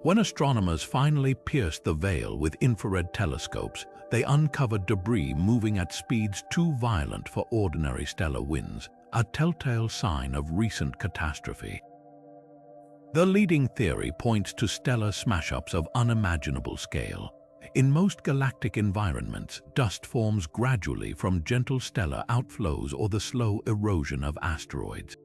Speaker 1: When astronomers finally pierced the veil with infrared telescopes, they uncovered debris moving at speeds too violent for ordinary stellar winds, a telltale sign of recent catastrophe. The leading theory points to stellar smash-ups of unimaginable scale. In most galactic environments, dust forms gradually from gentle stellar outflows or the slow erosion of asteroids.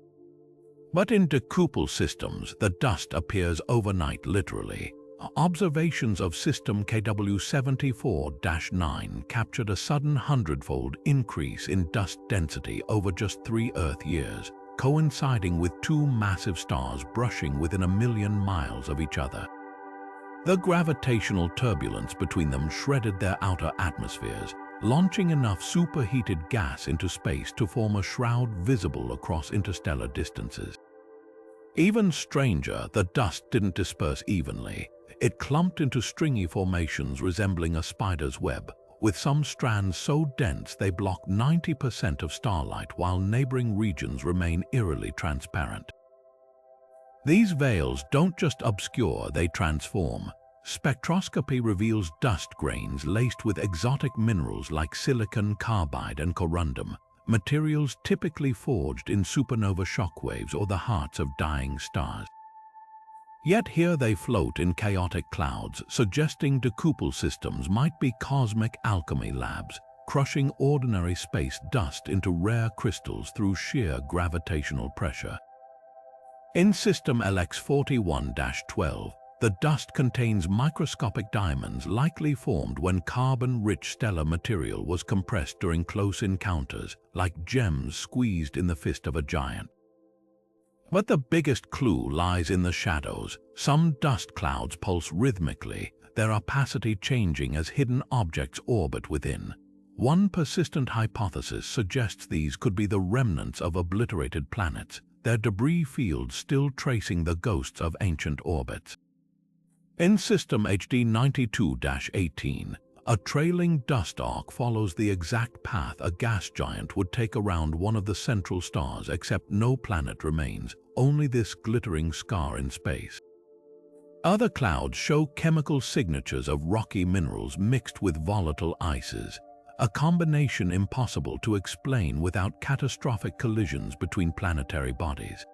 Speaker 1: But in decuple systems, the dust appears overnight literally. Observations of system KW74-9 captured a sudden hundredfold increase in dust density over just 3 Earth years, coinciding with 2 massive stars brushing within 1 million miles of each other. The gravitational turbulence between them shredded their outer atmospheres, launching enough superheated gas into space to form a shroud visible across interstellar distances. Even stranger, the dust didn't disperse evenly. It clumped into stringy formations resembling a spider's web, with some strands so dense they block 90% of starlight while neighboring regions remain eerily transparent. These veils don't just obscure, they transform. Spectroscopy reveals dust grains laced with exotic minerals like silicon carbide and corundum, materials typically forged in supernova shockwaves or the hearts of dying stars. Yet here they float in chaotic clouds, suggesting decuple systems might be cosmic alchemy labs, crushing ordinary space dust into rare crystals through sheer gravitational pressure. In system LX41-12, the dust contains microscopic diamonds likely formed when carbon-rich stellar material was compressed during close encounters, like gems squeezed in the fist of a giant. But the biggest clue lies in the shadows. Some dust clouds pulse rhythmically, their opacity changing as hidden objects orbit within. One persistent hypothesis suggests these could be the remnants of obliterated planets, their debris fields still tracing the ghosts of ancient orbits. In System HD 92-18, a trailing dust arc follows the exact path a gas giant would take around one of the central stars, except no planet remains, only this glittering scar in space. Other clouds show chemical signatures of rocky minerals mixed with volatile ices, a combination impossible to explain without catastrophic collisions between planetary bodies.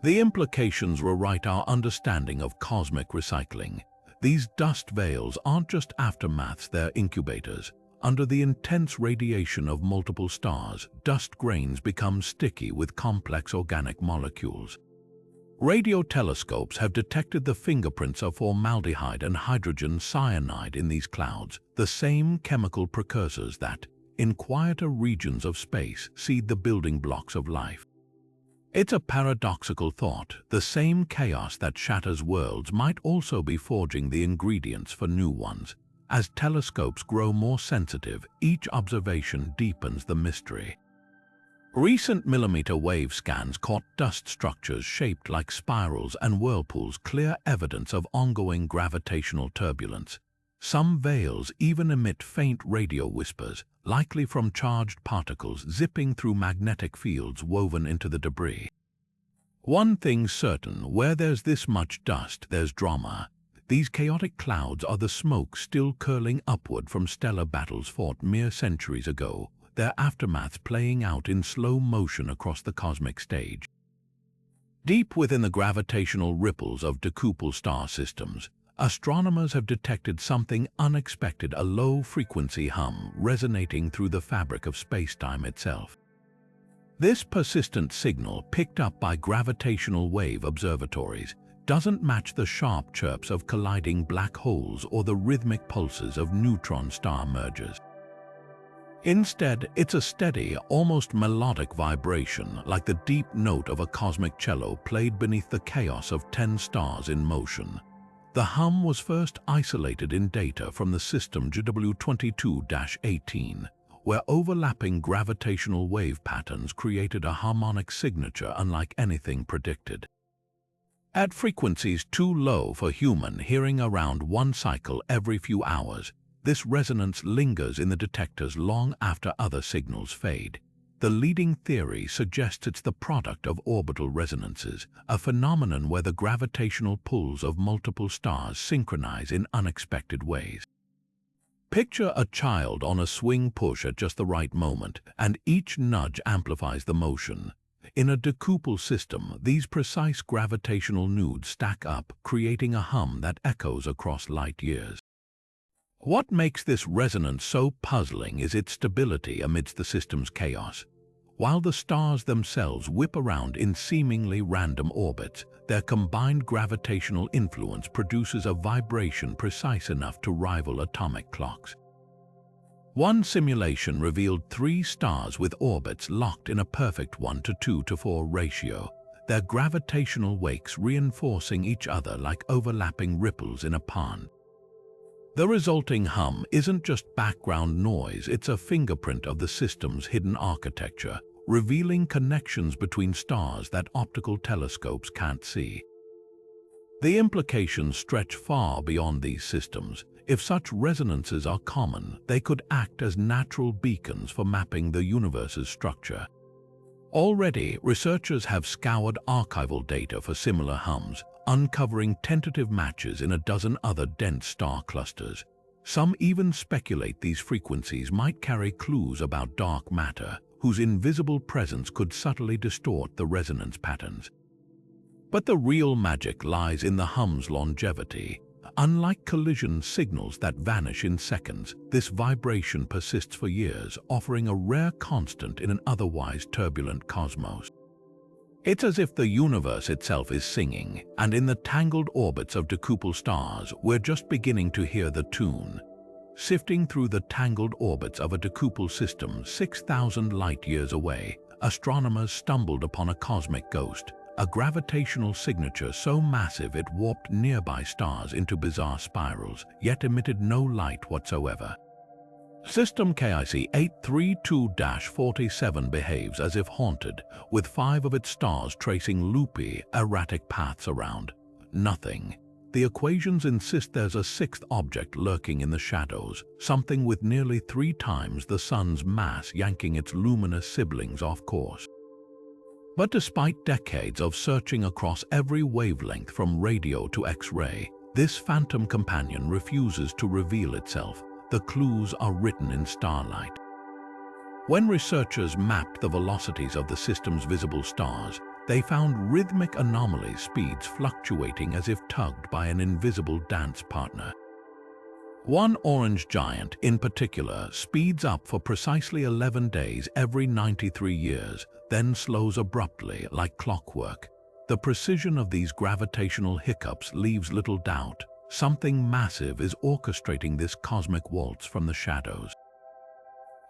Speaker 1: The implications rewrite our understanding of cosmic recycling. These dust veils aren't just aftermaths, they're incubators. Under the intense radiation of multiple stars, dust grains become sticky with complex organic molecules. Radio telescopes have detected the fingerprints of formaldehyde and hydrogen cyanide in these clouds, the same chemical precursors that, in quieter regions of space, seed the building blocks of life. It's a paradoxical thought. The same chaos that shatters worlds might also be forging the ingredients for new ones. As telescopes grow more sensitive, each observation deepens the mystery. Recent millimeter wave scans caught dust structures shaped like spirals and whirlpools, clear evidence of ongoing gravitational turbulence. Some veils even emit faint radio whispers, likely from charged particles zipping through magnetic fields woven into the debris. One thing's certain: where there's this much dust, there's drama. These chaotic clouds are the smoke still curling upward from stellar battles fought mere centuries ago, their aftermaths playing out in slow motion across the cosmic stage. Deep within the gravitational ripples of Decuple star systems, astronomers have detected something unexpected, a low-frequency hum resonating through the fabric of spacetime itself. This persistent signal, picked up by gravitational wave observatories, doesn't match the sharp chirps of colliding black holes or the rhythmic pulses of neutron star mergers. Instead, it's a steady, almost melodic vibration, like the deep note of a cosmic cello played beneath the chaos of 10 stars in motion. The hum was first isolated in data from the system GW22-18, where overlapping gravitational wave patterns created a harmonic signature unlike anything predicted. At frequencies too low for human hearing, around one cycle every few hours, this resonance lingers in the detectors long after other signals fade. The leading theory suggests it's the product of orbital resonances, a phenomenon where the gravitational pulls of multiple stars synchronize in unexpected ways. Picture a child on a swing push at just the right moment, and each nudge amplifies the motion. In a decuple system, these precise gravitational nudes stack up, creating a hum that echoes across light years. What makes this resonance so puzzling is its stability amidst the system's chaos. While the stars themselves whip around in seemingly random orbits, their combined gravitational influence produces a vibration precise enough to rival atomic clocks. One simulation revealed 3 stars with orbits locked in a perfect 1:2:4 ratio, their gravitational wakes reinforcing each other like overlapping ripples in a pond. The resulting hum isn't just background noise, it's a fingerprint of the system's hidden architecture, revealing connections between stars that optical telescopes can't see. The implications stretch far beyond these systems. If such resonances are common, they could act as natural beacons for mapping the universe's structure. Already, researchers have scoured archival data for similar hums, uncovering tentative matches in a dozen other dense star clusters. Some even speculate these frequencies might carry clues about dark matter, whose invisible presence could subtly distort the resonance patterns. But the real magic lies in the hum's longevity. Unlike collision signals that vanish in seconds, this vibration persists for years, offering a rare constant in an otherwise turbulent cosmos. It's as if the universe itself is singing, and in the tangled orbits of decuple stars, we're just beginning to hear the tune. Sifting through the tangled orbits of a decuple system 6,000 light-years away, astronomers stumbled upon a cosmic ghost, a gravitational signature so massive it warped nearby stars into bizarre spirals, yet emitted no light whatsoever. System KIC 832-47 behaves as if haunted, with 5 of its stars tracing loopy, erratic paths around nothing. The equations insist there's a 6th object lurking in the shadows, something with nearly 3 times the Sun's mass yanking its luminous siblings off course. But despite decades of searching across every wavelength from radio to X-ray, this phantom companion refuses to reveal itself. The clues are written in starlight. When researchers mapped the velocities of the system's visible stars, they found rhythmic anomaly speeds fluctuating as if tugged by an invisible dance partner. One orange giant, in particular, speeds up for precisely 11 days every 93 years, then slows abruptly like clockwork. The precision of these gravitational hiccups leaves little doubt. Something massive is orchestrating this cosmic waltz from the shadows.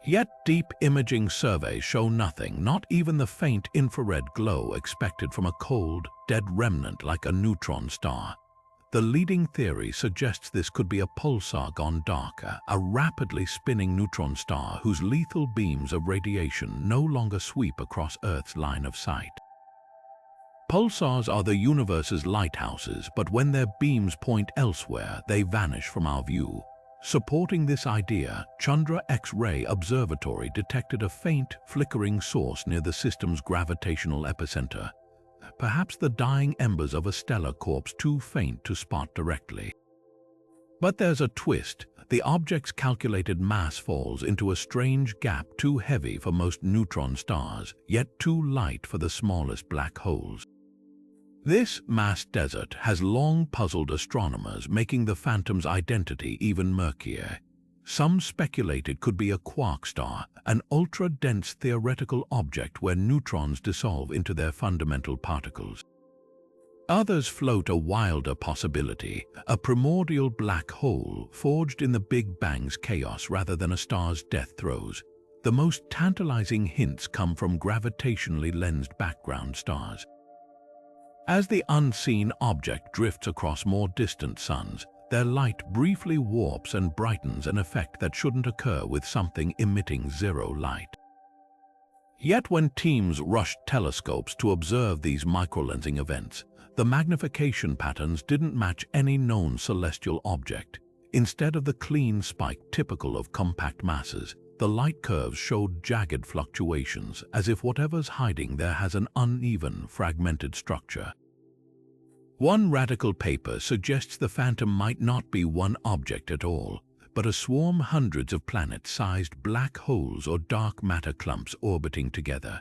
Speaker 1: Yet deep imaging surveys show nothing, not even the faint infrared glow expected from a cold, dead remnant like a neutron star. The leading theory suggests this could be a pulsar gone darker, a rapidly spinning neutron star whose lethal beams of radiation no longer sweep across Earth's line of sight. Pulsars are the universe's lighthouses, but when their beams point elsewhere, they vanish from our view. Supporting this idea, Chandra X-ray Observatory detected a faint, flickering source near the system's gravitational epicenter. Perhaps the dying embers of a stellar corpse too faint to spot directly. But there's a twist. The object's calculated mass falls into a strange gap too heavy for most neutron stars, yet too light for the smallest black holes. This mass desert has long puzzled astronomers, making the phantom's identity even murkier. Some speculate it could be a quark star, an ultra-dense theoretical object where neutrons dissolve into their fundamental particles. Others float a wilder possibility, a primordial black hole forged in the Big Bang's chaos rather than a star's death throes. The most tantalizing hints come from gravitationally lensed background stars. As the unseen object drifts across more distant suns, their light briefly warps and brightens, an effect that shouldn't occur with something emitting zero light. Yet when teams rushed telescopes to observe these microlensing events, the magnification patterns didn't match any known celestial object. Instead of the clean spike typical of compact masses, the light curves showed jagged fluctuations, as if whatever's hiding there has an uneven, fragmented structure. One radical paper suggests the phantom might not be one object at all, but a swarm hundreds of planet-sized black holes or dark matter clumps orbiting together.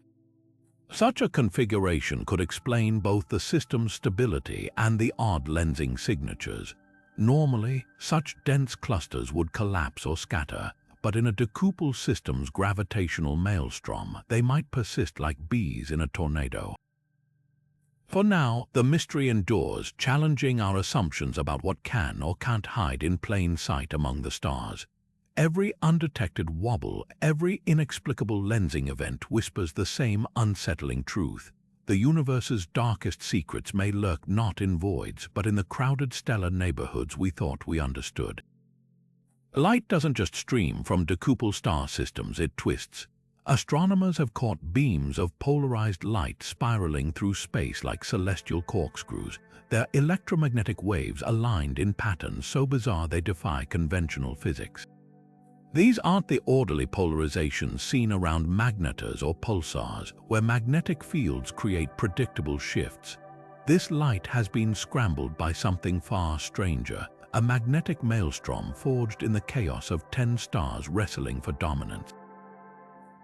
Speaker 1: Such a configuration could explain both the system's stability and the odd lensing signatures. Normally, such dense clusters would collapse or scatter, but in a Decuple system's gravitational maelstrom, they might persist like bees in a tornado. For now, the mystery endures, challenging our assumptions about what can or can't hide in plain sight among the stars. Every undetected wobble, every inexplicable lensing event whispers the same unsettling truth. The universe's darkest secrets may lurk not in voids, but in the crowded stellar neighborhoods we thought we understood. Light doesn't just stream from Decuple star systems, it twists. Astronomers have caught beams of polarized light spiraling through space like celestial corkscrews, their electromagnetic waves aligned in patterns so bizarre they defy conventional physics. These aren't the orderly polarizations seen around magnetars or pulsars, where magnetic fields create predictable shifts. This light has been scrambled by something far stranger, a magnetic maelstrom forged in the chaos of 10 stars wrestling for dominance.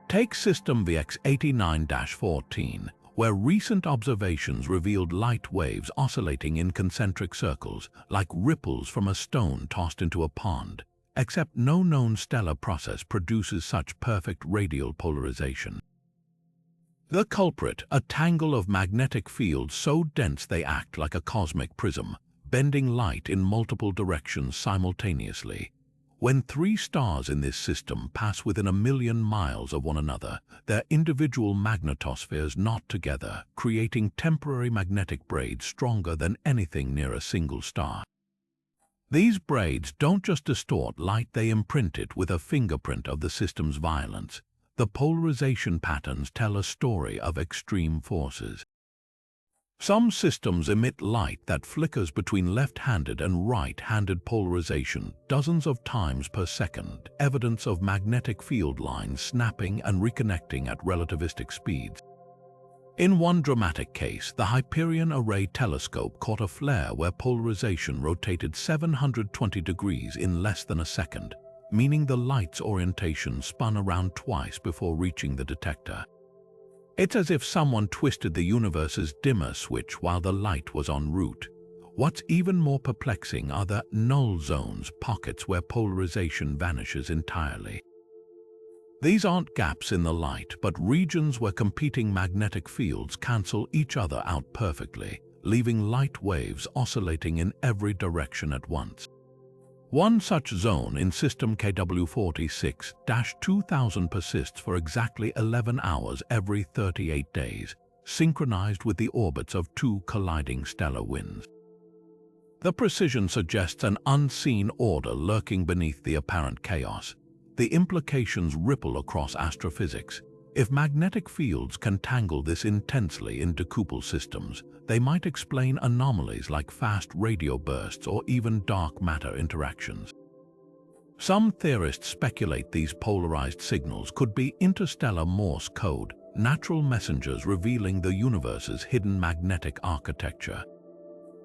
Speaker 1: Take System VX89-14, where recent observations revealed light waves oscillating in concentric circles, like ripples from a stone tossed into a pond, except no known stellar process produces such perfect radial polarization. The culprit, a tangle of magnetic fields so dense they act like a cosmic prism, bending light in multiple directions simultaneously. When three stars in this system pass within 1,000,000 miles of one another, their individual magnetospheres knot together, creating temporary magnetic braids stronger than anything near a single star. These braids don't just distort light, they imprint it with a fingerprint of the system's violence. The polarization patterns tell a story of extreme forces. Some systems emit light that flickers between left-handed and right-handed polarization dozens of times per second, evidence of magnetic field lines snapping and reconnecting at relativistic speeds. In one dramatic case, the Hyperion Array telescope caught a flare where polarization rotated 720 degrees in less than a second, meaning the light's orientation spun around twice before reaching the detector. It's as if someone twisted the universe's dimmer switch while the light was en route. What's even more perplexing are the null zones, pockets where polarization vanishes entirely. These aren't gaps in the light, but regions where competing magnetic fields cancel each other out perfectly, leaving light waves oscillating in every direction at once. One such zone in system KW46-2000 persists for exactly 11 hours every 38 days, synchronized with the orbits of two colliding stellar winds. The precision suggests an unseen order lurking beneath the apparent chaos. The implications ripple across astrophysics. If magnetic fields can tangle this intensely in Decuple systems, they might explain anomalies like fast radio bursts or even dark matter interactions. Some theorists speculate these polarized signals could be interstellar Morse code, natural messengers revealing the universe's hidden magnetic architecture.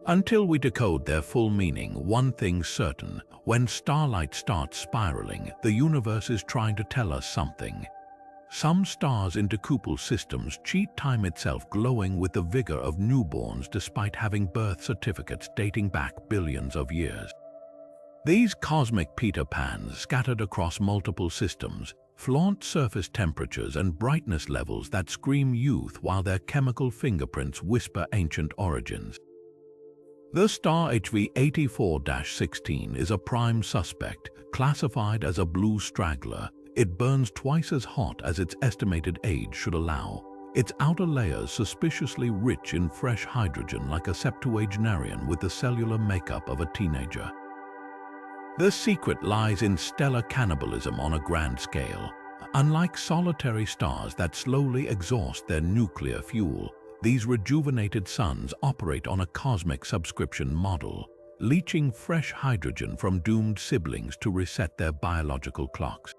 Speaker 1: Until we decode their full meaning, one thing's certain: when starlight starts spiraling, the universe is trying to tell us something. Some stars in Decuple systems cheat time itself, glowing with the vigor of newborns despite having birth certificates dating back billions of years. These cosmic Peter Pans, scattered across multiple systems, flaunt surface temperatures and brightness levels that scream youth while their chemical fingerprints whisper ancient origins. The star HV 84-16 is a prime suspect, classified as a blue straggler. It burns twice as hot as its estimated age should allow. Its outer layers suspiciously rich in fresh hydrogen, like a septuagenarian with the cellular makeup of a teenager. The secret lies in stellar cannibalism on a grand scale. Unlike solitary stars that slowly exhaust their nuclear fuel, these rejuvenated suns operate on a cosmic subscription model, leaching fresh hydrogen from doomed siblings to reset their biological clocks.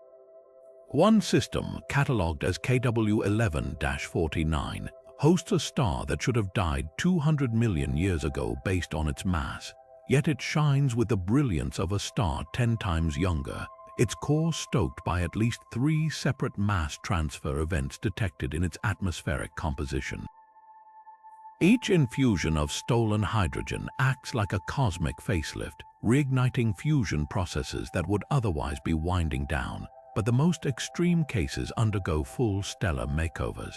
Speaker 1: One system, catalogued as KW11-49, hosts a star that should have died 200 million years ago based on its mass, yet it shines with the brilliance of a star 10 times younger, its core stoked by at least 3 separate mass transfer events detected in its atmospheric composition. Each infusion of stolen hydrogen acts like a cosmic facelift, reigniting fusion processes that would otherwise be winding down. But the most extreme cases undergo full stellar makeovers.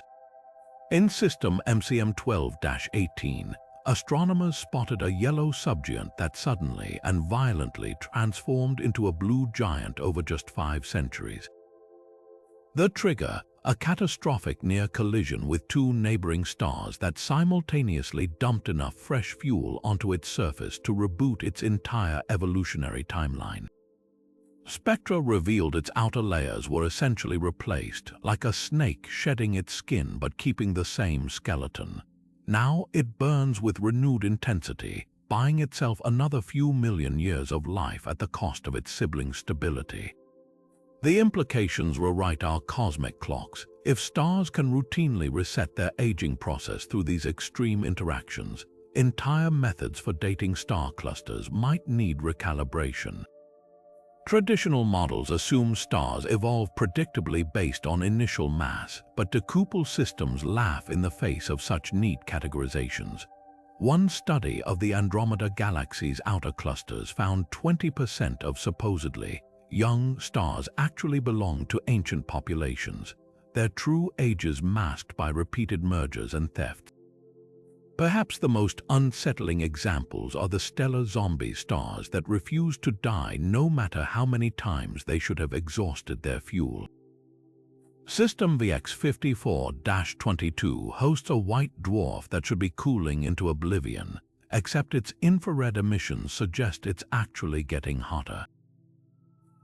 Speaker 1: In system MCM12-18, astronomers spotted a yellow subgiant that suddenly and violently transformed into a blue giant over just 5 centuries. The trigger, a catastrophic near collision with 2 neighboring stars that simultaneously dumped enough fresh fuel onto its surface to reboot its entire evolutionary timeline. Spectra revealed its outer layers were essentially replaced, like a snake shedding its skin but keeping the same skeleton. Now it burns with renewed intensity, buying itself another few million years of life at the cost of its sibling stability. The implications rewrite our cosmic clocks. If stars can routinely reset their aging process through these extreme interactions, entire methods for dating star clusters might need recalibration. Traditional models assume stars evolve predictably based on initial mass, but Decuple systems laugh in the face of such neat categorizations. One study of the Andromeda Galaxy's outer clusters found 20% of supposedly young stars actually belong to ancient populations, their true ages masked by repeated mergers and thefts. Perhaps the most unsettling examples are the stellar zombie stars that refuse to die no matter how many times they should have exhausted their fuel. System VX54-22 hosts a white dwarf that should be cooling into oblivion, except its infrared emissions suggest it's actually getting hotter.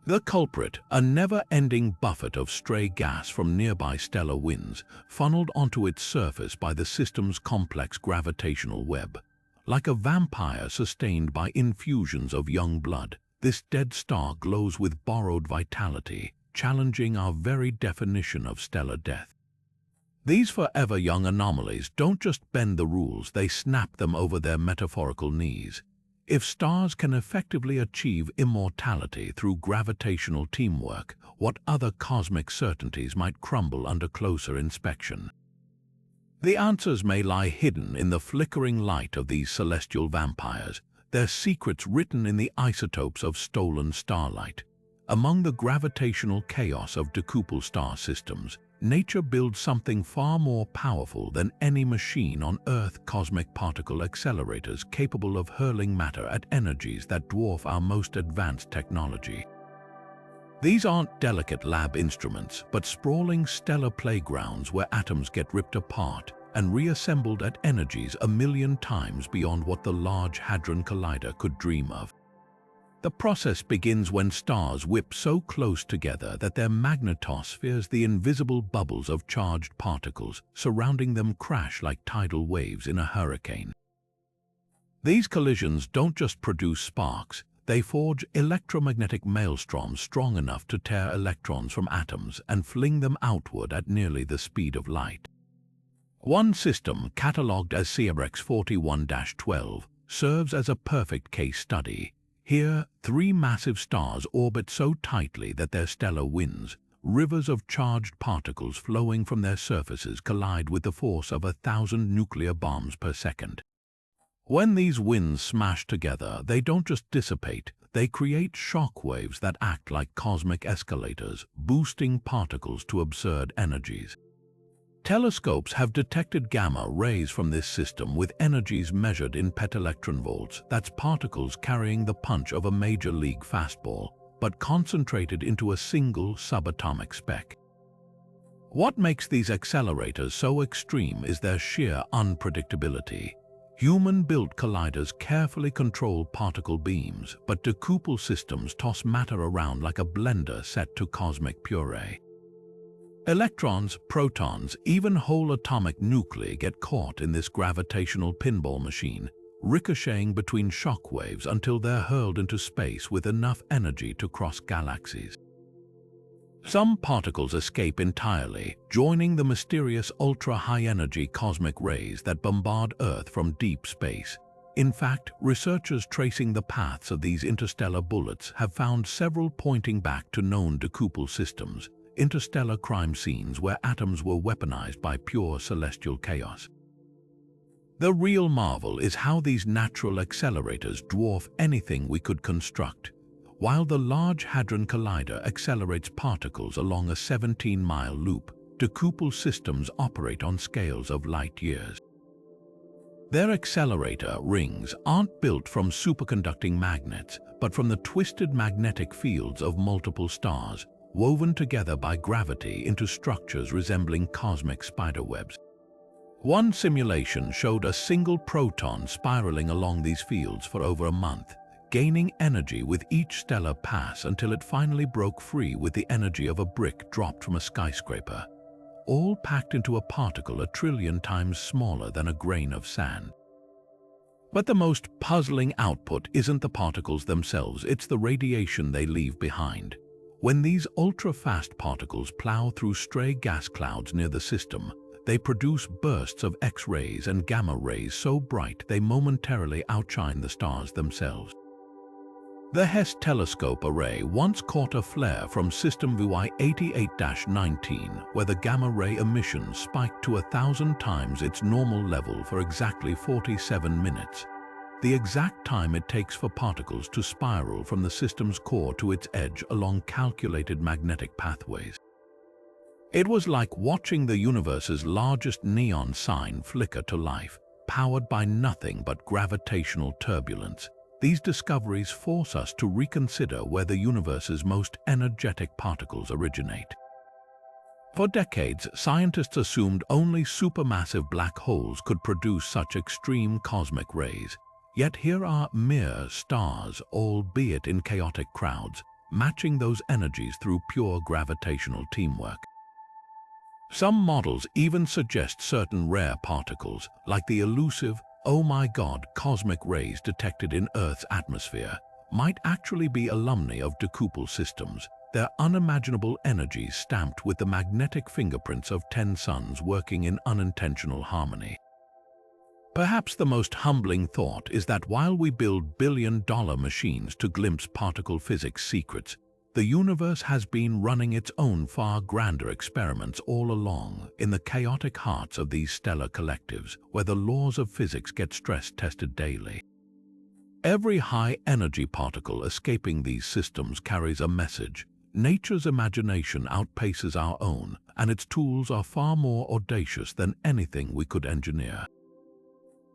Speaker 1: The culprit, a never-ending buffet of stray gas from nearby stellar winds, funneled onto its surface by the system's complex gravitational web. Like a vampire sustained by infusions of young blood, this dead star glows with borrowed vitality, challenging our very definition of stellar death. These forever young anomalies don't just bend the rules, they snap them over their metaphorical knees. If stars can effectively achieve immortality through gravitational teamwork, what other cosmic certainties might crumble under closer inspection? The answers may lie hidden in the flickering light of these celestial vampires, their secrets written in the isotopes of stolen starlight. Among the gravitational chaos of Decuple star systems, nature builds something far more powerful than any machine on Earth: cosmic particle accelerators capable of hurling matter at energies that dwarf our most advanced technology. These aren't delicate lab instruments, but sprawling stellar playgrounds where atoms get ripped apart and reassembled at energies a million times beyond what the Large Hadron Collider could dream of. The process begins when stars whip so close together that their magnetospheres, the invisible bubbles of charged particles surrounding them, crash like tidal waves in a hurricane. These collisions don't just produce sparks, they forge electromagnetic maelstroms strong enough to tear electrons from atoms and fling them outward at nearly the speed of light. One system, catalogued as CRX41-12, serves as a perfect case study. Here, three massive stars orbit so tightly that their stellar winds, rivers of charged particles flowing from their surfaces, collide with the force of 1,000 nuclear bombs per second. When these winds smash together, they don't just dissipate, they create shock waves that act like cosmic escalators, boosting particles to absurd energies. Telescopes have detected gamma rays from this system with energies measured in petaelectron volts. That's particles carrying the punch of a major league fastball, but concentrated into a single subatomic speck. What makes these accelerators so extreme is their sheer unpredictability. Human-built colliders carefully control particle beams, but Decuple systems toss matter around like a blender set to cosmic puree. Electrons, protons, even whole atomic nuclei get caught in this gravitational pinball machine, ricocheting between shock waves until they're hurled into space with enough energy to cross galaxies. Some particles escape entirely, joining the mysterious ultra-high-energy cosmic rays that bombard Earth from deep space. In fact, researchers tracing the paths of these interstellar bullets have found several pointing back to known Decuple systems, interstellar crime scenes where atoms were weaponized by pure celestial chaos. The real marvel is how these natural accelerators dwarf anything we could construct. While the Large Hadron Collider accelerates particles along a 17-mile loop, Decuple systems operate on scales of light years. Their accelerator rings aren't built from superconducting magnets, but from the twisted magnetic fields of multiple stars, woven together by gravity into structures resembling cosmic spiderwebs. One simulation showed a single proton spiraling along these fields for over a month, gaining energy with each stellar pass until it finally broke free with the energy of a brick dropped from a skyscraper, all packed into a particle 1 trillion times smaller than a grain of sand. But the most puzzling output isn't the particles themselves, it's the radiation they leave behind. When these ultra-fast particles plow through stray gas clouds near the system, they produce bursts of X-rays and gamma rays so bright they momentarily outshine the stars themselves. The Hess telescope array once caught a flare from system VY88-19, where the gamma-ray emissions spiked to 1,000 times its normal level for exactly 47 minutes. The exact time it takes for particles to spiral from the system's core to its edge along calculated magnetic pathways. It was like watching the universe's largest neon sign flicker to life, powered by nothing but gravitational turbulence. These discoveries force us to reconsider where the universe's most energetic particles originate. For decades, scientists assumed only supermassive black holes could produce such extreme cosmic rays. Yet here are mere stars, albeit in chaotic crowds, matching those energies through pure gravitational teamwork. Some models even suggest certain rare particles, like the elusive, oh my God, cosmic rays detected in Earth's atmosphere, might actually be alumni of Decuple systems, their unimaginable energies stamped with the magnetic fingerprints of 10 suns working in unintentional harmony. Perhaps the most humbling thought is that while we build billion-dollar machines to glimpse particle physics secrets, the universe has been running its own far grander experiments all along in the chaotic hearts of these stellar collectives, where the laws of physics get stress-tested daily. Every high-energy particle escaping these systems carries a message. Nature's imagination outpaces our own, and its tools are far more audacious than anything we could engineer.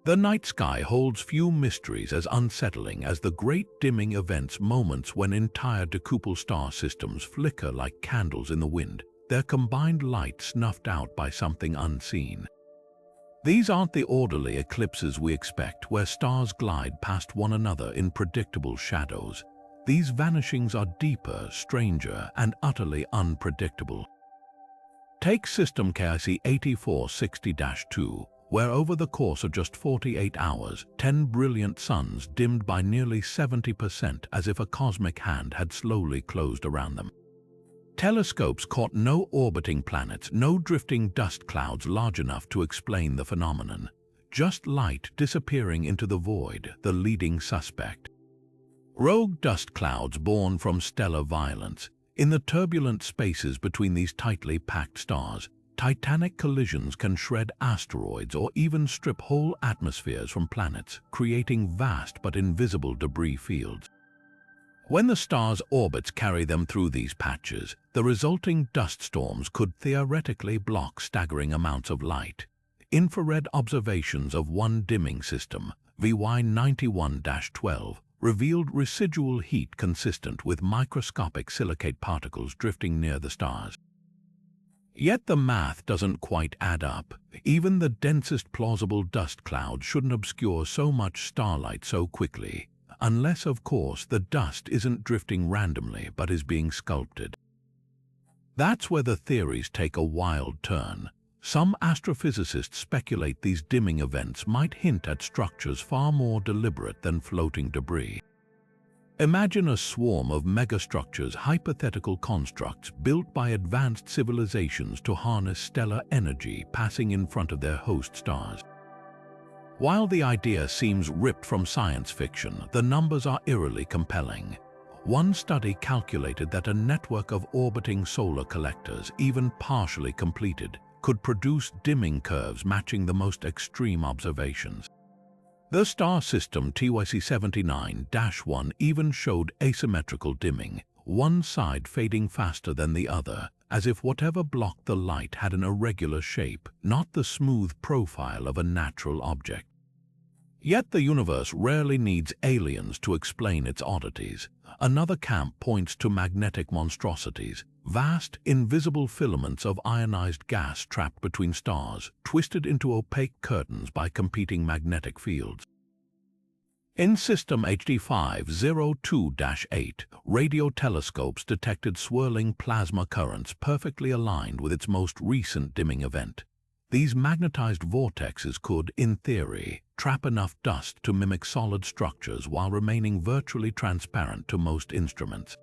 Speaker 1: The night sky holds few mysteries as unsettling as the great dimming events, moments when entire Decuple star systems flicker like candles in the wind, their combined light snuffed out by something unseen. These aren't the orderly eclipses we expect, where stars glide past one another in predictable shadows. These vanishings are deeper, stranger, and utterly unpredictable. Take system KIC 8460-2, where over the course of just 48 hours, 10 brilliant suns dimmed by nearly 70%, as if a cosmic hand had slowly closed around them. Telescopes caught no orbiting planets, no drifting dust clouds large enough to explain the phenomenon. Just light disappearing into the void, the leading suspect. Rogue dust clouds born from stellar violence. In the turbulent spaces between these tightly packed stars, titanic collisions can shred asteroids or even strip whole atmospheres from planets, creating vast but invisible debris fields. When the star's orbits carry them through these patches, the resulting dust storms could theoretically block staggering amounts of light. Infrared observations of one dimming system, VY91-12, revealed residual heat consistent with microscopic silicate particles drifting near the stars. Yet the math doesn't quite add up. Even the densest plausible dust cloud shouldn't obscure so much starlight so quickly, unless, of course, the dust isn't drifting randomly but is being sculpted. That's where the theories take a wild turn. Some astrophysicists speculate these dimming events might hint at structures far more deliberate than floating debris. Imagine a swarm of megastructures, hypothetical constructs built by advanced civilizations to harness stellar energy passing in front of their host stars. While the idea seems ripped from science fiction, the numbers are eerily compelling. One study calculated that a network of orbiting solar collectors, even partially completed, could produce dimming curves matching the most extreme observations. The star system TYC 79-1 even showed asymmetrical dimming, one side fading faster than the other, as if whatever blocked the light had an irregular shape, not the smooth profile of a natural object. Yet the universe rarely needs aliens to explain its oddities. Another camp points to magnetic monstrosities, vast, invisible filaments of ionized gas trapped between stars, twisted into opaque curtains by competing magnetic fields. In System HD 502-8, radio telescopes detected swirling plasma currents perfectly aligned with its most recent dimming event. These magnetized vortexes could, in theory, trap enough dust to mimic solid structures while remaining virtually transparent to most instruments.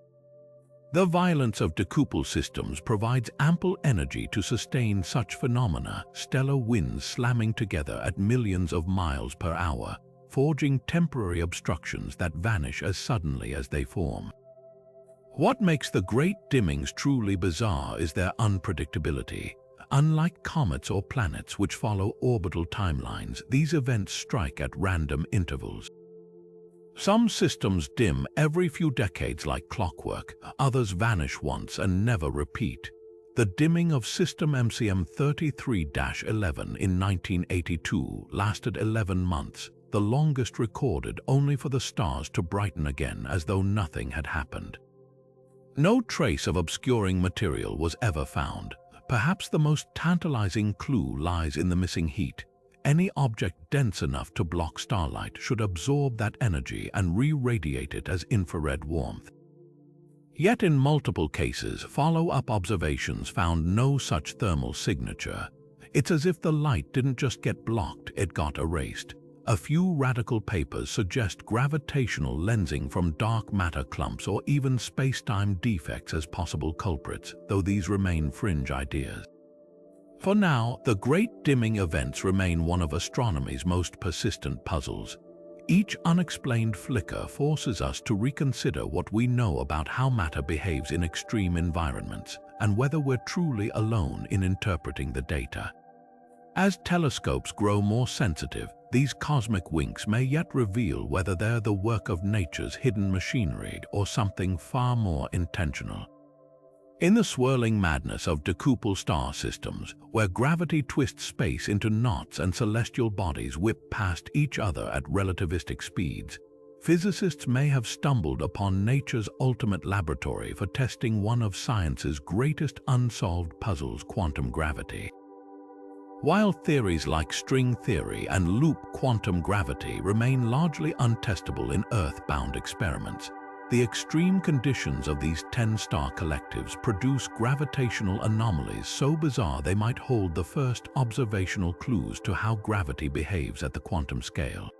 Speaker 1: The violence of Decuple systems provides ample energy to sustain such phenomena, stellar winds slamming together at millions of miles per hour, forging temporary obstructions that vanish as suddenly as they form. What makes the great dimmings truly bizarre is their unpredictability. Unlike comets or planets which follow orbital timelines, these events strike at random intervals. Some systems dim every few decades like clockwork, others vanish once and never repeat. The dimming of system MCM 33-11 in 1982 lasted 11 months, the longest recorded, only for the stars to brighten again as though nothing had happened. No trace of obscuring material was ever found. Perhaps the most tantalizing clue lies in the missing heat. Any object dense enough to block starlight should absorb that energy and re-radiate it as infrared warmth. Yet in multiple cases, follow-up observations found no such thermal signature. It's as if the light didn't just get blocked, it got erased. A few radical papers suggest gravitational lensing from dark matter clumps or even space-time defects as possible culprits, though these remain fringe ideas. For now, the great dimming events remain one of astronomy's most persistent puzzles. Each unexplained flicker forces us to reconsider what we know about how matter behaves in extreme environments and whether we're truly alone in interpreting the data. As telescopes grow more sensitive, these cosmic winks may yet reveal whether they're the work of nature's hidden machinery or something far more intentional. In the swirling madness of Decuple star systems, where gravity twists space into knots and celestial bodies whip past each other at relativistic speeds, physicists may have stumbled upon nature's ultimate laboratory for testing one of science's greatest unsolved puzzles, quantum gravity. While theories like string theory and loop quantum gravity remain largely untestable in Earth-bound experiments, the extreme conditions of these 10-star collectives produce gravitational anomalies so bizarre they might hold the first observational clues to how gravity behaves at the quantum scale.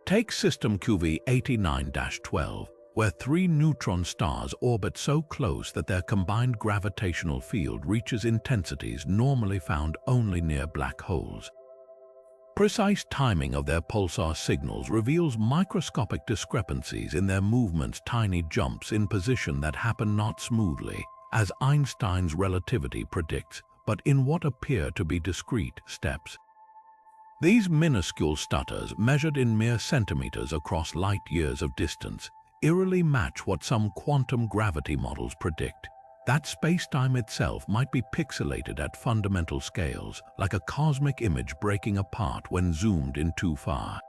Speaker 1: Take system QV 89-12, where 3 neutron stars orbit so close that their combined gravitational field reaches intensities normally found only near black holes. Precise timing of their pulsar signals reveals microscopic discrepancies in their movements, tiny jumps in position that happen not smoothly, as Einstein's relativity predicts, but in what appear to be discrete steps. These minuscule stutters, measured in mere centimeters across light years of distance, eerily match what some quantum gravity models predict. That space-time itself might be pixelated at fundamental scales, like a cosmic image breaking apart when zoomed in too far.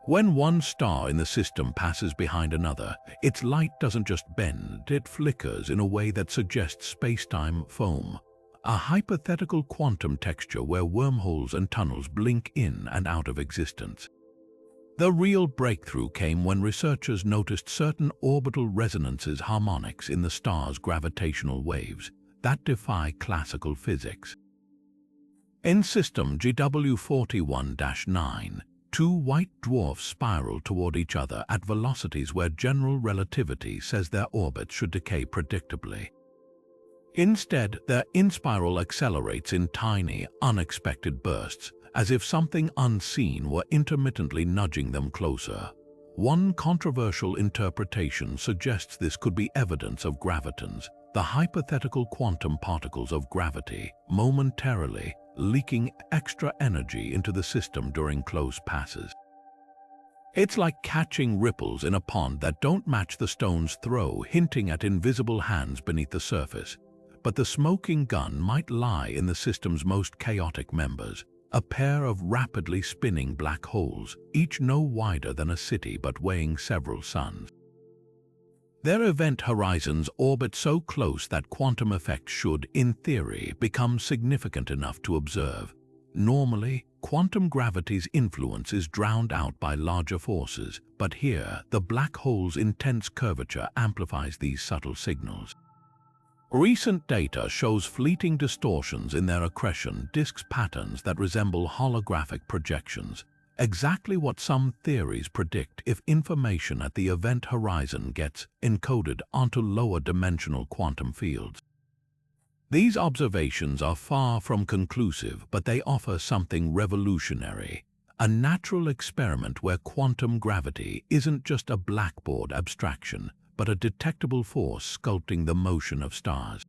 Speaker 1: When one star in the system passes behind another, its light doesn't just bend, it flickers in a way that suggests space-time foam, a hypothetical quantum texture where wormholes and tunnels blink in and out of existence. The real breakthrough came when researchers noticed certain orbital resonances, harmonics in the star's gravitational waves that defy classical physics. In system GW41-9, 2 white dwarfs spiral toward each other at velocities where general relativity says their orbits should decay predictably. Instead, their inspiral accelerates in tiny, unexpected bursts, as if something unseen were intermittently nudging them closer. One controversial interpretation suggests this could be evidence of gravitons, the hypothetical quantum particles of gravity, momentarily leaking extra energy into the system during close passes. It's like catching ripples in a pond that don't match the stone's throw, hinting at invisible hands beneath the surface. But the smoking gun might lie in the system's most chaotic members, a pair of rapidly spinning black holes, each no wider than a city but weighing several suns. Their event horizons orbit so close that quantum effects should, in theory, become significant enough to observe. Normally, quantum gravity's influence is drowned out by larger forces, but here, the black hole's intense curvature amplifies these subtle signals. Recent data shows fleeting distortions in their accretion disk patterns that resemble holographic projections, exactly what some theories predict if information at the event horizon gets encoded onto lower-dimensional quantum fields. These observations are far from conclusive, but they offer something revolutionary, a natural experiment where quantum gravity isn't just a blackboard abstraction, but a detectable force sculpting the motion of stars.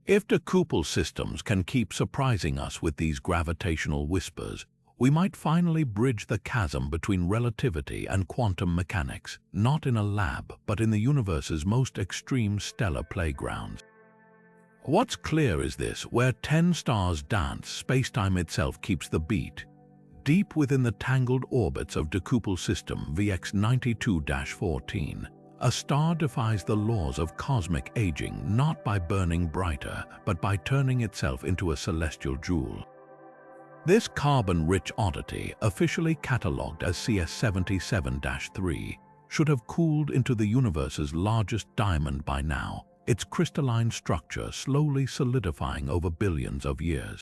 Speaker 1: If Decuple systems can keep surprising us with these gravitational whispers, we might finally bridge the chasm between relativity and quantum mechanics, not in a lab, but in the universe's most extreme stellar playgrounds. What's clear is this: where 10 stars dance, spacetime itself keeps the beat. Deep within the tangled orbits of Decuple system VX92-14, a star defies the laws of cosmic aging not by burning brighter, but by turning itself into a celestial jewel. This carbon-rich oddity, officially catalogued as CS77-3, should have cooled into the universe's largest diamond by now, its crystalline structure slowly solidifying over billions of years.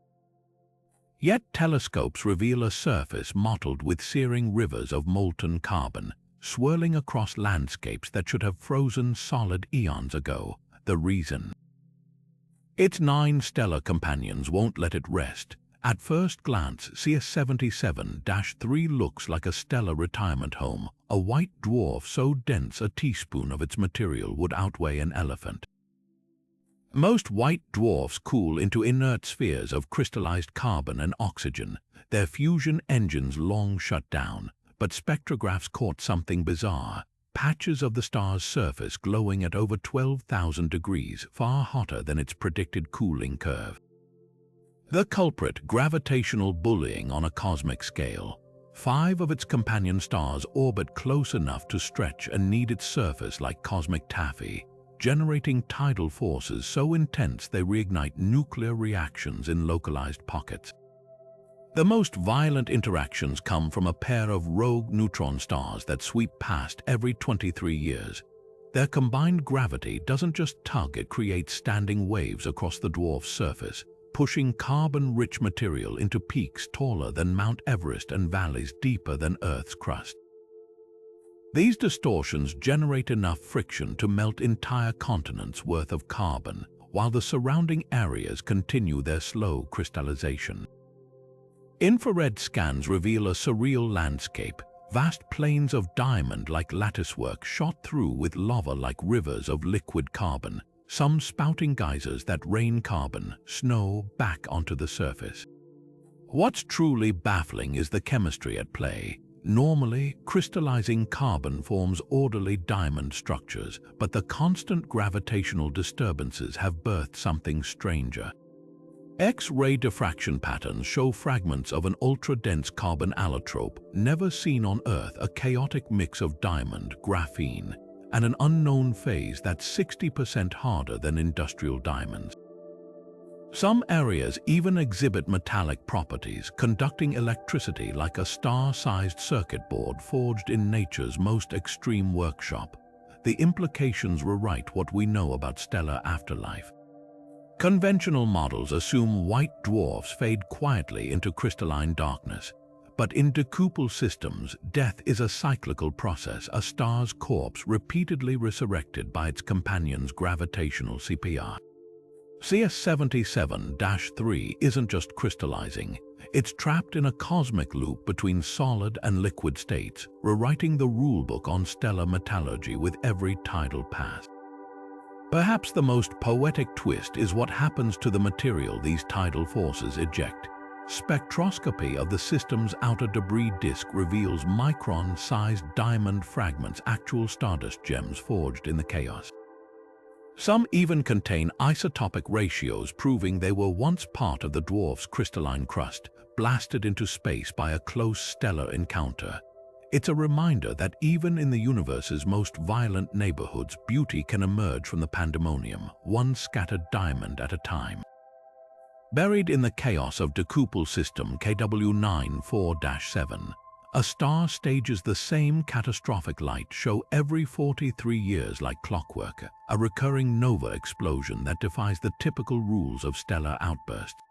Speaker 1: Yet telescopes reveal a surface mottled with searing rivers of molten carbon, swirling across landscapes that should have frozen solid eons ago. The reason? Its 9 stellar companions won't let it rest. At first glance, CS77-3 looks like a stellar retirement home, a white dwarf so dense a teaspoon of its material would outweigh an elephant. Most white dwarfs cool into inert spheres of crystallized carbon and oxygen, their fusion engines long shut down, but spectrographs caught something bizarre: patches of the star's surface glowing at over 12,000 degrees, far hotter than its predicted cooling curve. The culprit: gravitational bullying on a cosmic scale. 5 of its companion stars orbit close enough to stretch and knead its surface like cosmic taffy, generating tidal forces so intense they reignite nuclear reactions in localized pockets. The most violent interactions come from a pair of rogue neutron stars that sweep past every 23 years. Their combined gravity doesn't just tug, it creates standing waves across the dwarf's surface, pushing carbon-rich material into peaks taller than Mount Everest and valleys deeper than Earth's crust. These distortions generate enough friction to melt entire continents' worth of carbon, while the surrounding areas continue their slow crystallization. Infrared scans reveal a surreal landscape: vast plains of diamond-like latticework shot through with lava like rivers of liquid carbon, some spouting geysers that rain carbon, snow back onto the surface. What's truly baffling is the chemistry at play. Normally, crystallizing carbon forms orderly diamond structures, but the constant gravitational disturbances have birthed something stranger. X-ray diffraction patterns show fragments of an ultra-dense carbon allotrope never seen on Earth, a chaotic mix of diamond, graphene, and an unknown phase that's 60% harder than industrial diamonds. Some areas even exhibit metallic properties, conducting electricity like a star-sized circuit board forged in nature's most extreme workshop. The implications rewrite what we know about stellar afterlife. Conventional models assume white dwarfs fade quietly into crystalline darkness. But in Decuple systems, death is a cyclical process, a star's corpse repeatedly resurrected by its companion's gravitational CPR. CS77-3 isn't just crystallizing, it's trapped in a cosmic loop between solid and liquid states, rewriting the rulebook on stellar metallurgy with every tidal pass. Perhaps the most poetic twist is what happens to the material these tidal forces eject. Spectroscopy of the system's outer debris disk reveals micron-sized diamond fragments, actual stardust gems forged in the chaos. Some even contain isotopic ratios, proving they were once part of the dwarf's crystalline crust, blasted into space by a close stellar encounter. It's a reminder that even in the universe's most violent neighborhoods, beauty can emerge from the pandemonium, one scattered diamond at a time. Buried in the chaos of Decuple system KW94-7, a star stages the same catastrophic light show every 43 years like clockwork, a recurring nova explosion that defies the typical rules of stellar outbursts.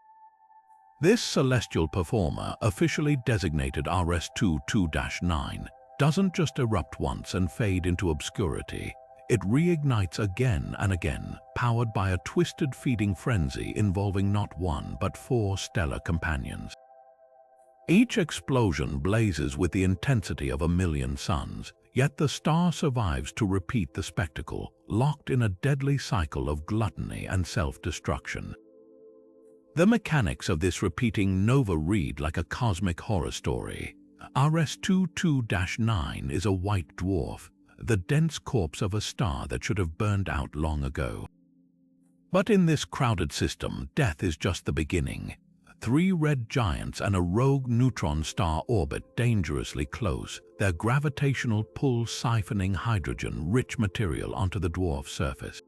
Speaker 1: This celestial performer, officially designated RS22-9, doesn't just erupt once and fade into obscurity. It reignites again and again, powered by a twisted feeding frenzy involving not one but 4 stellar companions. Each explosion blazes with the intensity of a million suns, yet the star survives to repeat the spectacle, locked in a deadly cycle of gluttony and self-destruction. The mechanics of this repeating nova read like a cosmic horror story. RS22-9 is a white dwarf, the dense corpse of a star that should have burned out long ago. But in this crowded system, death is just the beginning. 3 red giants and a rogue neutron star orbit dangerously close, their gravitational pull siphoning hydrogen-rich material onto the dwarf's surface.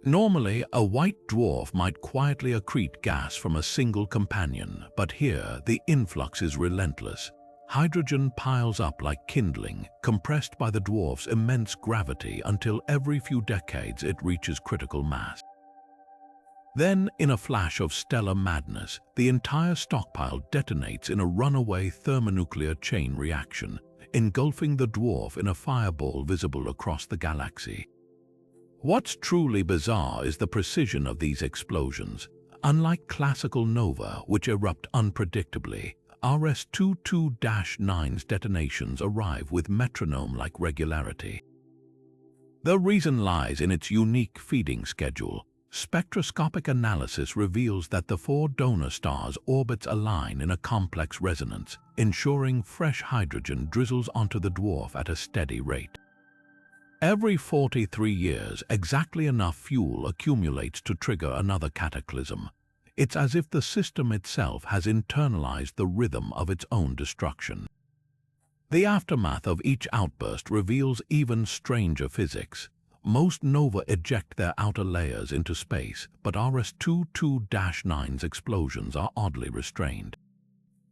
Speaker 1: Normally, a white dwarf might quietly accrete gas from a single companion, but here the influx is relentless. Hydrogen piles up like kindling, compressed by the dwarf's immense gravity until every few decades it reaches critical mass. Then, in a flash of stellar madness, the entire stockpile detonates in a runaway thermonuclear chain reaction, engulfing the dwarf in a fireball visible across the galaxy. What's truly bizarre is the precision of these explosions. Unlike classical nova, which erupt unpredictably, RS-22-9's detonations arrive with metronome-like regularity. The reason lies in its unique feeding schedule. Spectroscopic analysis reveals that the 4 donor stars' orbits align in a complex resonance, ensuring fresh hydrogen drizzles onto the dwarf at a steady rate. Every 43 years, exactly enough fuel accumulates to trigger another cataclysm. It's as if the system itself has internalized the rhythm of its own destruction. The aftermath of each outburst reveals even stranger physics. Most nova eject their outer layers into space, but RS-22-9's explosions are oddly restrained.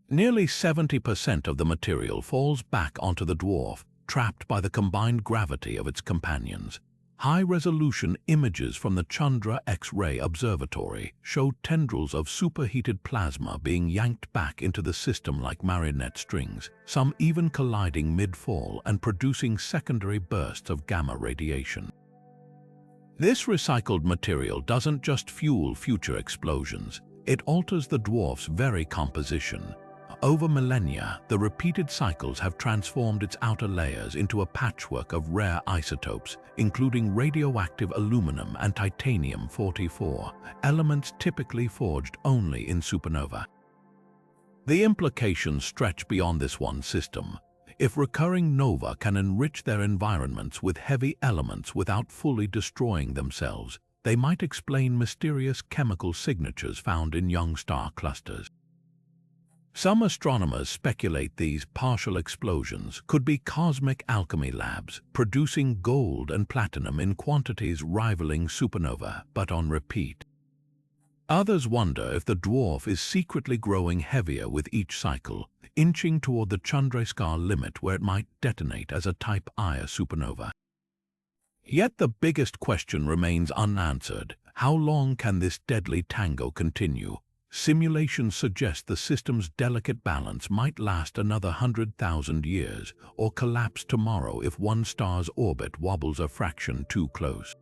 Speaker 1: Nearly 70% of the material falls back onto the dwarf, trapped by the combined gravity of its companions. High-resolution images from the Chandra X-ray Observatory show tendrils of superheated plasma being yanked back into the system like marionette strings, some even colliding mid-fall and producing secondary bursts of gamma radiation. This recycled material doesn't just fuel future explosions, it alters the dwarf's very composition. Over millennia, the repeated cycles have transformed its outer layers into a patchwork of rare isotopes, including radioactive aluminum and titanium-44, elements typically forged only in supernova. The implications stretch beyond this one system. If recurring nova can enrich their environments with heavy elements without fully destroying themselves, they might explain mysterious chemical signatures found in young star clusters. Some astronomers speculate these partial explosions could be cosmic alchemy labs, producing gold and platinum in quantities rivaling supernova, but on repeat. Others wonder if the dwarf is secretly growing heavier with each cycle, inching toward the Chandrasekhar limit where it might detonate as a Type Ia supernova. Yet the biggest question remains unanswered. How long can this deadly tango continue? Simulations suggest the system's delicate balance might last another 100,000 years or collapse tomorrow if one star's orbit wobbles a fraction too close.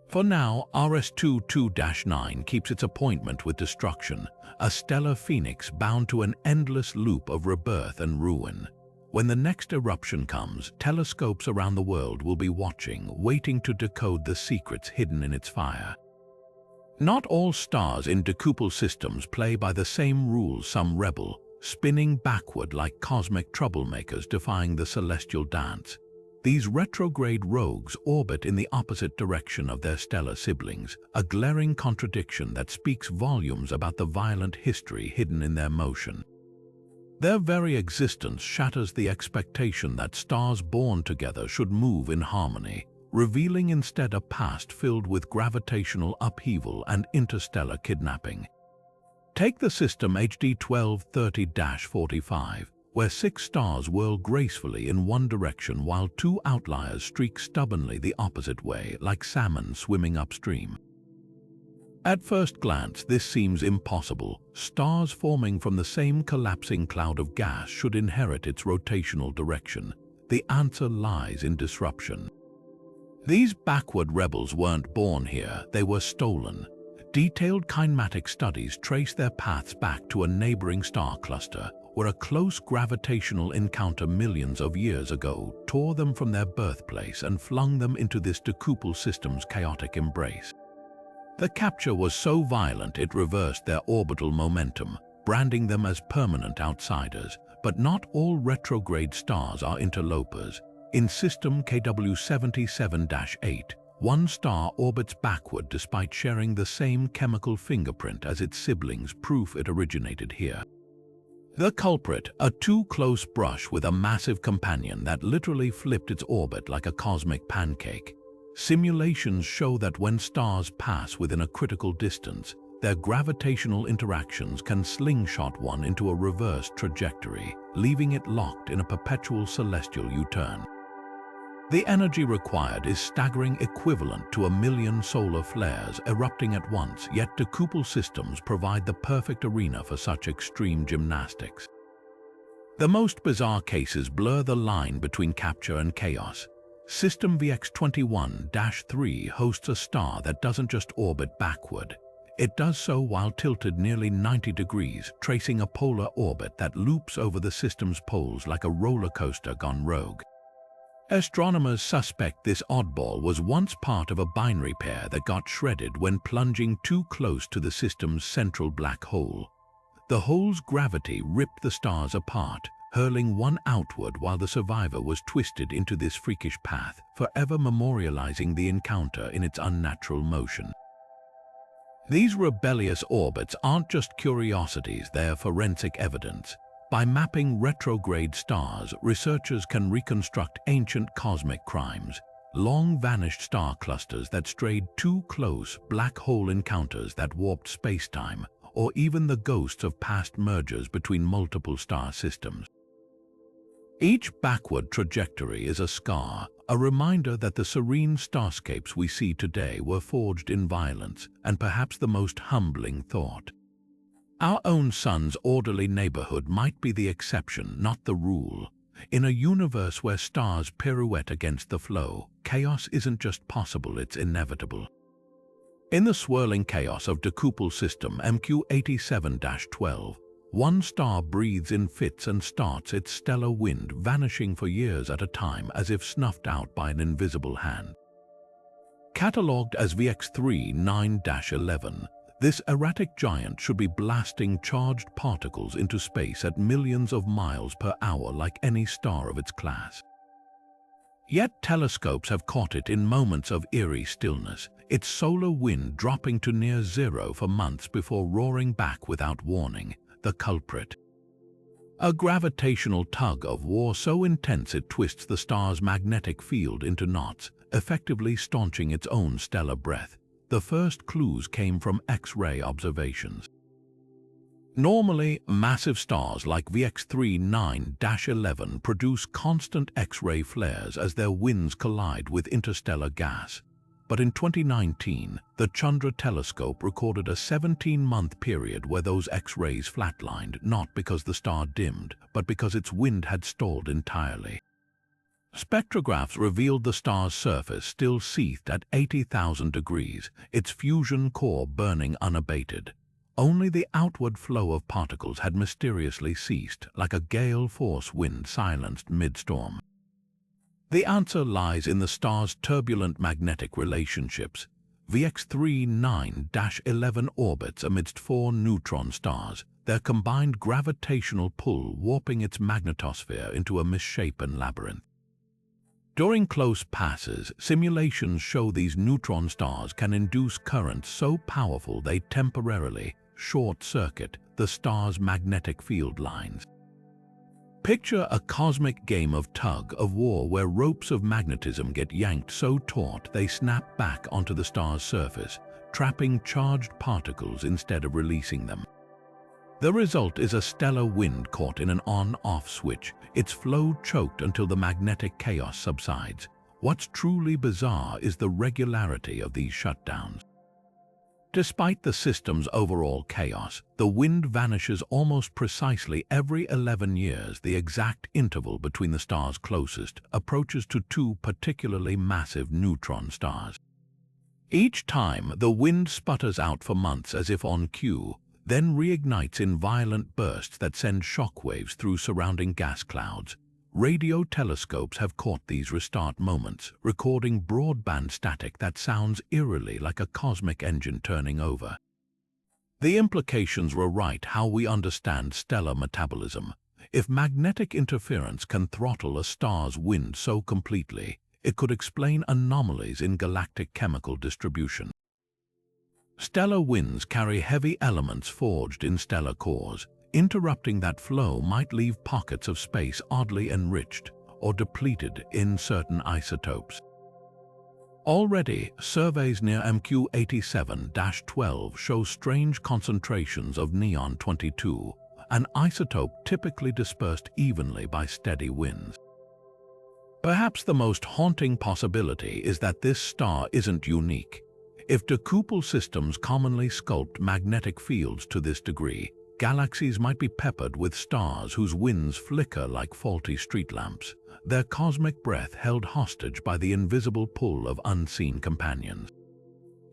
Speaker 1: For now, RS-22-9 keeps its appointment with destruction, a stellar phoenix bound to an endless loop of rebirth and ruin. When the next eruption comes, telescopes around the world will be watching, waiting to decode the secrets hidden in its fire. Not all stars in Decuple systems play by the same rules. Some rebel, spinning backward like cosmic troublemakers defying the celestial dance. These retrograde rogues orbit in the opposite direction of their stellar siblings, a glaring contradiction that speaks volumes about the violent history hidden in their motion. Their very existence shatters the expectation that stars born together should move in harmony, revealing instead a past filled with gravitational upheaval and interstellar kidnapping. Take the system HD 1230-45, where 6 stars whirl gracefully in one direction while 2 outliers streak stubbornly the opposite way, like salmon swimming upstream. At first glance, this seems impossible. Stars forming from the same collapsing cloud of gas should inherit its rotational direction. The answer lies in disruption. These backward rebels weren't born here, they were stolen. Detailed kinematic studies trace their paths back to a neighboring star cluster, where a close gravitational encounter millions of years ago tore them from their birthplace and flung them into this Decuple system's chaotic embrace. The capture was so violent it reversed their orbital momentum, branding them as permanent outsiders. But not all retrograde stars are interlopers. In system KW77-8, one star orbits backward despite sharing the same chemical fingerprint as its siblings, proof it originated here. The culprit, a too close brush with a massive companion that literally flipped its orbit like a cosmic pancake. Simulations show that when stars pass within a critical distance, their gravitational interactions can slingshot one into a reverse trajectory, leaving it locked in a perpetual celestial U-turn. The energy required is staggering, equivalent to 1 million solar flares erupting at once, yet Decuple systems provide the perfect arena for such extreme gymnastics. The most bizarre cases blur the line between capture and chaos. System VX21-3 hosts a star that doesn't just orbit backward. It does so while tilted nearly 90 degrees, tracing a polar orbit that loops over the system's poles like a roller coaster gone rogue. Astronomers suspect this oddball was once part of a binary pair that got shredded when plunging too close to the system's central black hole. The hole's gravity ripped the stars apart, hurling one outward while the survivor was twisted into this freakish path, forever memorializing the encounter in its unnatural motion. These rebellious orbits aren't just curiosities, they're forensic evidence. By mapping retrograde stars, researchers can reconstruct ancient cosmic crimes, long-vanished star clusters that strayed too close, black hole encounters that warped space-time, or even the ghosts of past mergers between multiple star systems. Each backward trajectory is a scar, a reminder that the serene starscapes we see today were forged in violence, and perhaps the most humbling thought. Our own sun's orderly neighborhood might be the exception, not the rule. In a universe where stars pirouette against the flow, chaos isn't just possible, it's inevitable. In the swirling chaos of Decuple system MQ87-12, one star breathes in fits and starts its stellar wind, vanishing for years at a time as if snuffed out by an invisible hand. Catalogued as VX39-11, this erratic giant should be blasting charged particles into space at millions of miles per hour like any star of its class. Yet telescopes have caught it in moments of eerie stillness, its solar wind dropping to near zero for months before roaring back without warning. The culprit. A gravitational tug-of-war so intense it twists the star's magnetic field into knots, effectively staunching its own stellar breath. The first clues came from X-ray observations. Normally, massive stars like VX39-11 produce constant X-ray flares as their winds collide with interstellar gas. But in 2019, the Chandra telescope recorded a 17-month period where those X-rays flatlined, not because the star dimmed, but because its wind had stalled entirely. Spectrographs revealed the star's surface still seethed at 80,000 degrees, its fusion core burning unabated. Only the outward flow of particles had mysteriously ceased, like a gale-force wind silenced mid-storm. The answer lies in the star's turbulent magnetic relationships. VX39-11 orbits amidst 4 neutron stars, their combined gravitational pull warping its magnetosphere into a misshapen labyrinth. During close passes, simulations show these neutron stars can induce currents so powerful they temporarily short-circuit the star's magnetic field lines. Picture a cosmic game of tug-of-war where ropes of magnetism get yanked so taut they snap back onto the star's surface, trapping charged particles instead of releasing them. The result is a stellar wind caught in an on-off switch, its flow choked until the magnetic chaos subsides. What's truly bizarre is the regularity of these shutdowns. Despite the system's overall chaos, the wind vanishes almost precisely every 11 years. The exact interval between the stars closest approaches to 2 particularly massive neutron stars. Each time, the wind sputters out for months as if on cue, then reignites in violent bursts that send shockwaves through surrounding gas clouds. Radio telescopes have caught these restart moments, recording broadband static that sounds eerily like a cosmic engine turning over. The implications rewrite how we understand stellar metabolism. If magnetic interference can throttle a star's wind so completely, it could explain anomalies in galactic chemical distribution. Stellar winds carry heavy elements forged in stellar cores. Interrupting that flow might leave pockets of space oddly enriched or depleted in certain isotopes. Already, surveys near MQ87-12 show strange concentrations of neon-22, an isotope typically dispersed evenly by steady winds. Perhaps the most haunting possibility is that this star isn't unique. If Decuple systems commonly sculpt magnetic fields to this degree, galaxies might be peppered with stars whose winds flicker like faulty street lamps, their cosmic breath held hostage by the invisible pull of unseen companions.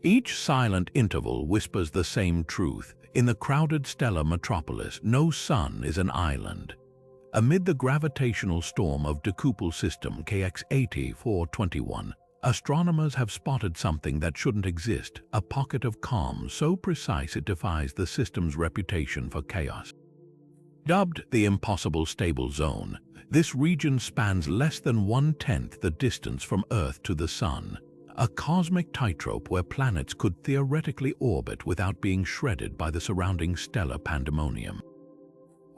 Speaker 1: Each silent interval whispers the same truth. In the crowded stellar metropolis, no sun is an island. Amid the gravitational storm of Decuple system KX8421, astronomers have spotted something that shouldn't exist, a pocket of calm so precise it defies the system's reputation for chaos. Dubbed the impossible stable zone, this region spans less than 1/10 the distance from Earth to the Sun, a cosmic tightrope where planets could theoretically orbit without being shredded by the surrounding stellar pandemonium.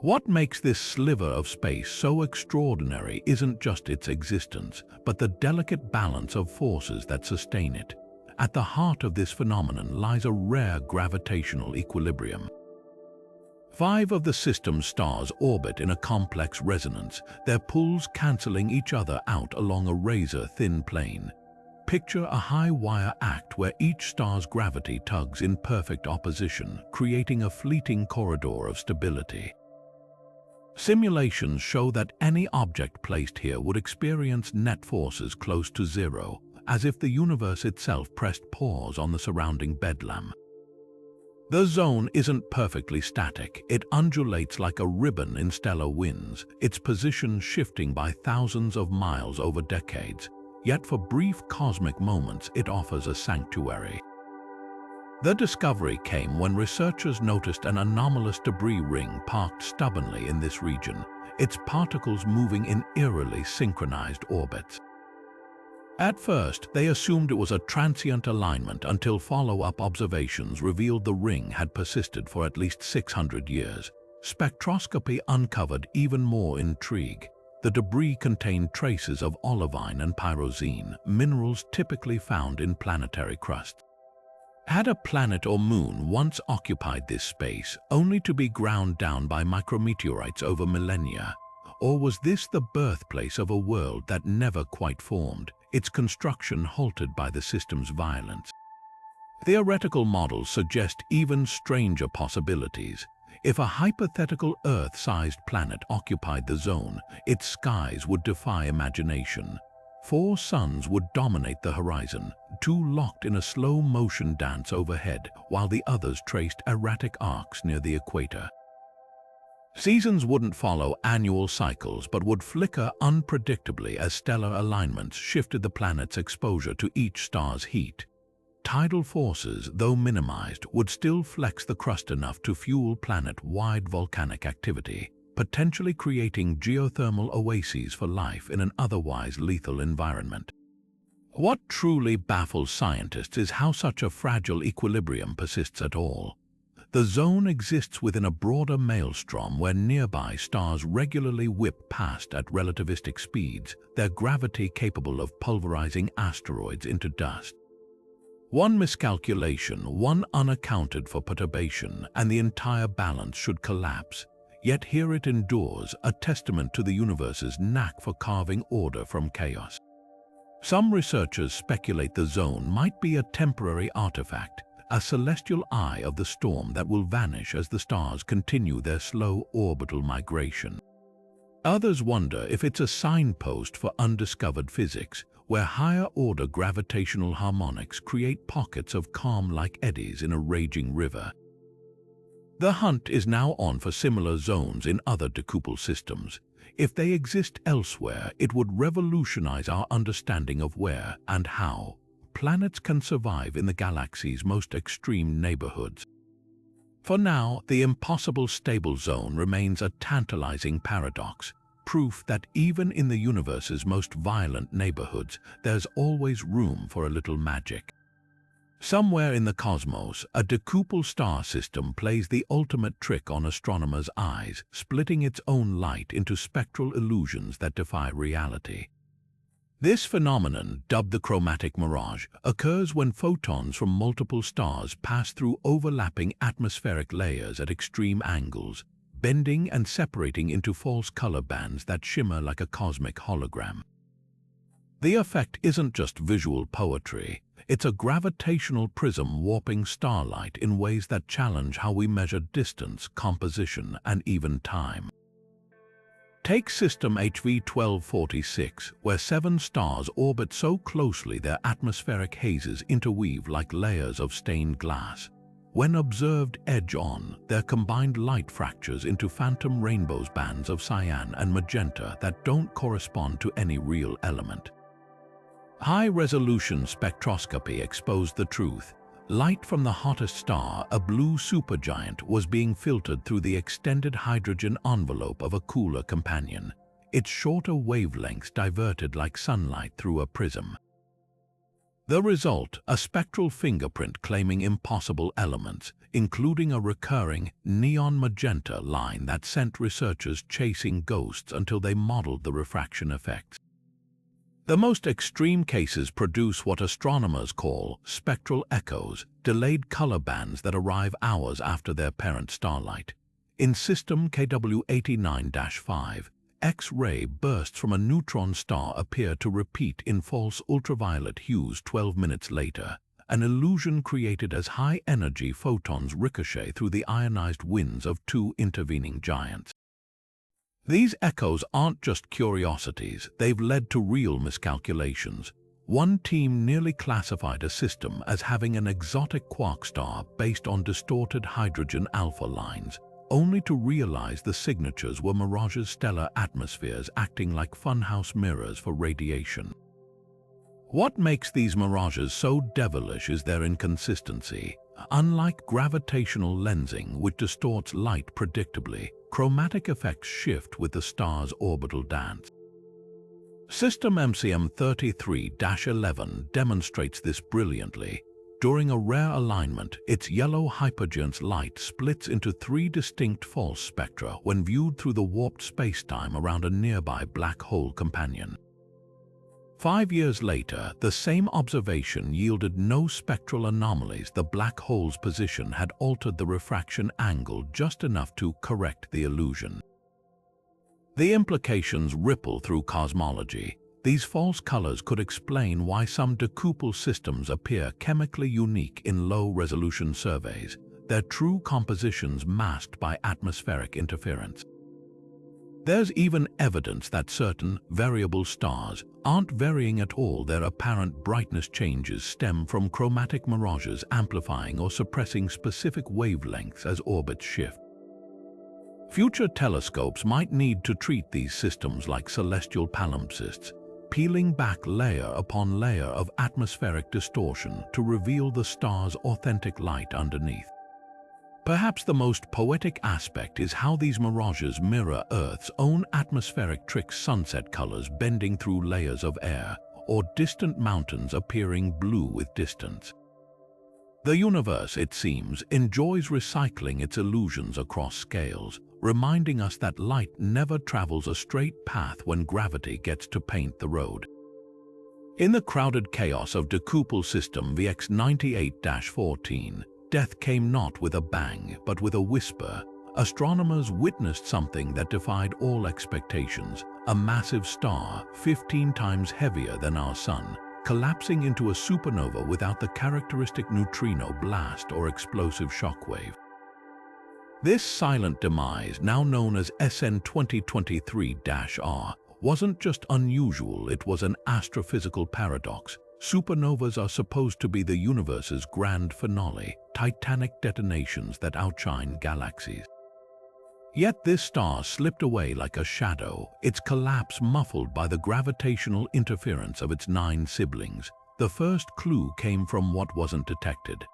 Speaker 1: What makes this sliver of space so extraordinary isn't just its existence, but the delicate balance of forces that sustain it. At the heart of this phenomenon lies a rare gravitational equilibrium. 5 of the system's stars orbit in a complex resonance, their pulls cancelling each other out along a razor-thin plane. Picture a high-wire act where each star's gravity tugs in perfect opposition, creating a fleeting corridor of stability. Simulations show that any object placed here would experience net forces close to zero, as if the universe itself pressed pause on the surrounding bedlam. The zone isn't perfectly static. It undulates like a ribbon in stellar winds, its position shifting by thousands of miles over decades. Yet for brief cosmic moments, it offers a sanctuary. The discovery came when researchers noticed an anomalous debris ring parked stubbornly in this region, its particles moving in eerily synchronized orbits. At first, they assumed it was a transient alignment until follow-up observations revealed the ring had persisted for at least 600 years. Spectroscopy uncovered even more intrigue. The debris contained traces of olivine and pyroxene, minerals typically found in planetary crust. Had a planet or moon once occupied this space, only to be ground down by micrometeorites over millennia? Or was this the birthplace of a world that never quite formed, its construction halted by the system's violence? Theoretical models suggest even stranger possibilities. If a hypothetical Earth-sized planet occupied the zone, its skies would defy imagination. 4 suns would dominate the horizon, 2 locked in a slow-motion dance overhead, while the others traced erratic arcs near the equator. Seasons wouldn't follow annual cycles but would flicker unpredictably as stellar alignments shifted the planet's exposure to each star's heat. Tidal forces, though minimized, would still flex the crust enough to fuel planet-wide volcanic activity, potentially creating geothermal oases for life in an otherwise lethal environment. What truly baffles scientists is how such a fragile equilibrium persists at all. The zone exists within a broader maelstrom where nearby stars regularly whip past at relativistic speeds, their gravity capable of pulverizing asteroids into dust. One miscalculation, one unaccounted for perturbation, and the entire balance should collapse. Yet here it endures, a testament to the universe's knack for carving order from chaos. Some researchers speculate the zone might be a temporary artifact, a celestial eye of the storm that will vanish as the stars continue their slow orbital migration. Others wonder if it's a signpost for undiscovered physics, where higher-order gravitational harmonics create pockets of calm like eddies in a raging river. The hunt is now on for similar zones in other Decuple systems. If they exist elsewhere, it would revolutionize our understanding of where and how planets can survive in the galaxy's most extreme neighborhoods. For now, the impossible stable zone remains a tantalizing paradox, proof that even in the universe's most violent neighborhoods, there's always room for a little magic. Somewhere in the cosmos, a Decuple star system plays the ultimate trick on astronomers' eyes, splitting its own light into spectral illusions that defy reality. This phenomenon, dubbed the chromatic mirage, occurs when photons from multiple stars pass through overlapping atmospheric layers at extreme angles, bending and separating into false color bands that shimmer like a cosmic hologram. The effect isn't just visual poetry, it's a gravitational prism warping starlight in ways that challenge how we measure distance, composition, and even time. Take system HV 1246, where 7 stars orbit so closely their atmospheric hazes interweave like layers of stained glass. When observed edge-on, their combined light fractures into phantom rainbows bands of cyan and magenta that don't correspond to any real element. High-resolution spectroscopy exposed the truth. Light from the hottest star, a blue supergiant, was being filtered through the extended hydrogen envelope of a cooler companion, its shorter wavelengths diverted like sunlight through a prism. The result, a spectral fingerprint claiming impossible elements, including a recurring neon magenta line that sent researchers chasing ghosts until they modeled the refraction effects. The most extreme cases produce what astronomers call spectral echoes, delayed color bands that arrive hours after their parent starlight. In system KW89-5, X-ray bursts from a neutron star appear to repeat in false ultraviolet hues 12 minutes later, an illusion created as high-energy photons ricochet through the ionized winds of 2 intervening giants. These echoes aren't just curiosities, they've led to real miscalculations. One team nearly classified a system as having an exotic quark star based on distorted hydrogen alpha lines, only to realize the signatures were Mirage's stellar atmospheres acting like funhouse mirrors for radiation. What makes these mirages so devilish is their inconsistency. Unlike gravitational lensing, which distorts light predictably, chromatic effects shift with the star's orbital dance. System MCM 33-11 demonstrates this brilliantly. During a rare alignment, its yellow hypergence light splits into 3 distinct false spectra when viewed through the warped spacetime around a nearby black hole companion. 5 years later, the same observation yielded no spectral anomalies. The black hole's position had altered the refraction angle just enough to correct the illusion. The implications ripple through cosmology. These false colors could explain why some Decuple systems appear chemically unique in low-resolution surveys, their true compositions masked by atmospheric interference. There's even evidence that certain variable stars aren't varying at all. Their apparent brightness changes stem from chromatic mirages amplifying or suppressing specific wavelengths as orbits shift. Future telescopes might need to treat these systems like celestial palimpsests, peeling back layer upon layer of atmospheric distortion to reveal the star's authentic light underneath. Perhaps the most poetic aspect is how these mirages mirror Earth's own atmospheric tricks: sunset colors bending through layers of air, or distant mountains appearing blue with distance. The universe, it seems, enjoys recycling its illusions across scales, reminding us that light never travels a straight path when gravity gets to paint the road. In the crowded chaos of Decuple system VX98-14, death came not with a bang, but with a whisper. Astronomers witnessed something that defied all expectations: a massive star, 15 times heavier than our Sun, collapsing into a supernova without the characteristic neutrino blast or explosive shockwave. This silent demise, now known as SN 2023-R, wasn't just unusual, it was an astrophysical paradox. Supernovas are supposed to be the universe's grand finale, titanic detonations that outshine galaxies. Yet this star slipped away like a shadow, its collapse muffled by the gravitational interference of its 9 siblings. The first clue came from what wasn't detected.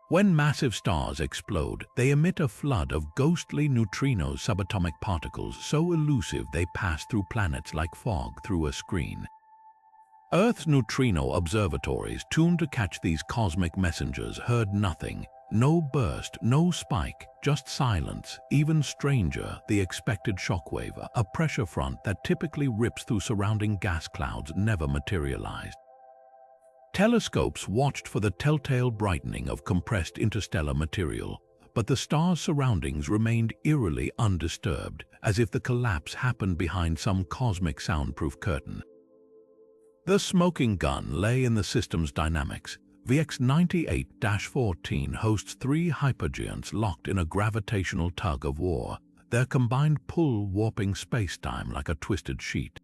Speaker 1: When massive stars explode, they emit a flood of ghostly neutrino subatomic particles so elusive they pass through planets like fog through a screen. Earth's neutrino observatories, tuned to catch these cosmic messengers, heard nothing. No burst, no spike, just silence. Even stranger, the expected shockwave, a pressure front that typically rips through surrounding gas clouds, never materialized. Telescopes watched for the telltale brightening of compressed interstellar material, but the star's surroundings remained eerily undisturbed, as if the collapse happened behind some cosmic soundproof curtain. The smoking gun lay in the system's dynamics. VX 98-14 hosts three hypergiants locked in a gravitational tug-of-war, their combined pull warping space-time like a twisted sheet.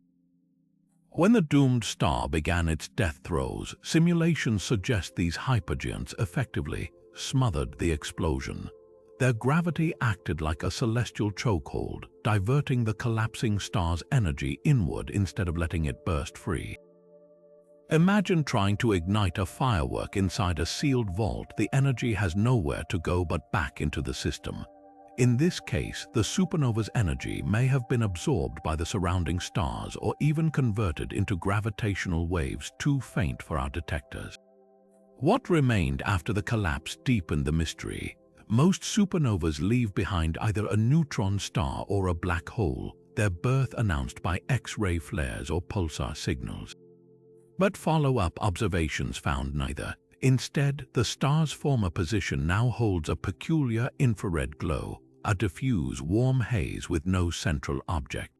Speaker 1: When the doomed star began its death throes, simulations suggest these hypergiants effectively smothered the explosion. Their gravity acted like a celestial chokehold, diverting the collapsing star's energy inward instead of letting it burst free. Imagine trying to ignite a firework inside a sealed vault. The energy has nowhere to go but back into the system. In this case, the supernova's energy may have been absorbed by the surrounding stars or even converted into gravitational waves too faint for our detectors. What remained after the collapse deepened the mystery. Most supernovas leave behind either a neutron star or a black hole, their birth announced by X-ray flares or pulsar signals. But follow-up observations found neither. Instead, the star's former position now holds a peculiar infrared glow, a diffuse, warm haze with no central object.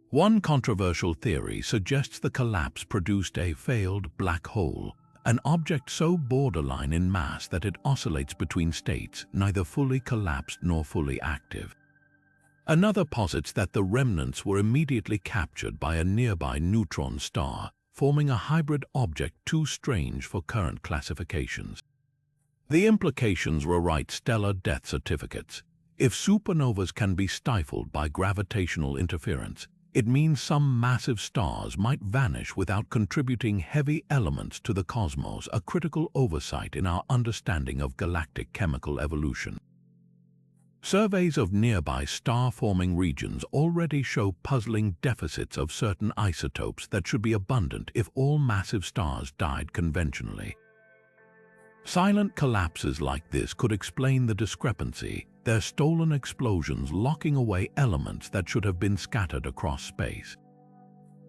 Speaker 1: One controversial theory suggests the collapse produced a failed black hole, an object so borderline in mass that it oscillates between states, neither fully collapsed nor fully active. Another posits that the remnants were immediately captured by a nearby neutron star, forming a hybrid object too strange for current classifications. The implications rewrite stellar death certificates. If supernovas can be stifled by gravitational interference, it means some massive stars might vanish without contributing heavy elements to the cosmos, a critical oversight in our understanding of galactic chemical evolution. Surveys of nearby star-forming regions already show puzzling deficits of certain isotopes that should be abundant if all massive stars died conventionally. Silent collapses like this could explain the discrepancy, their stolen explosions locking away elements that should have been scattered across space.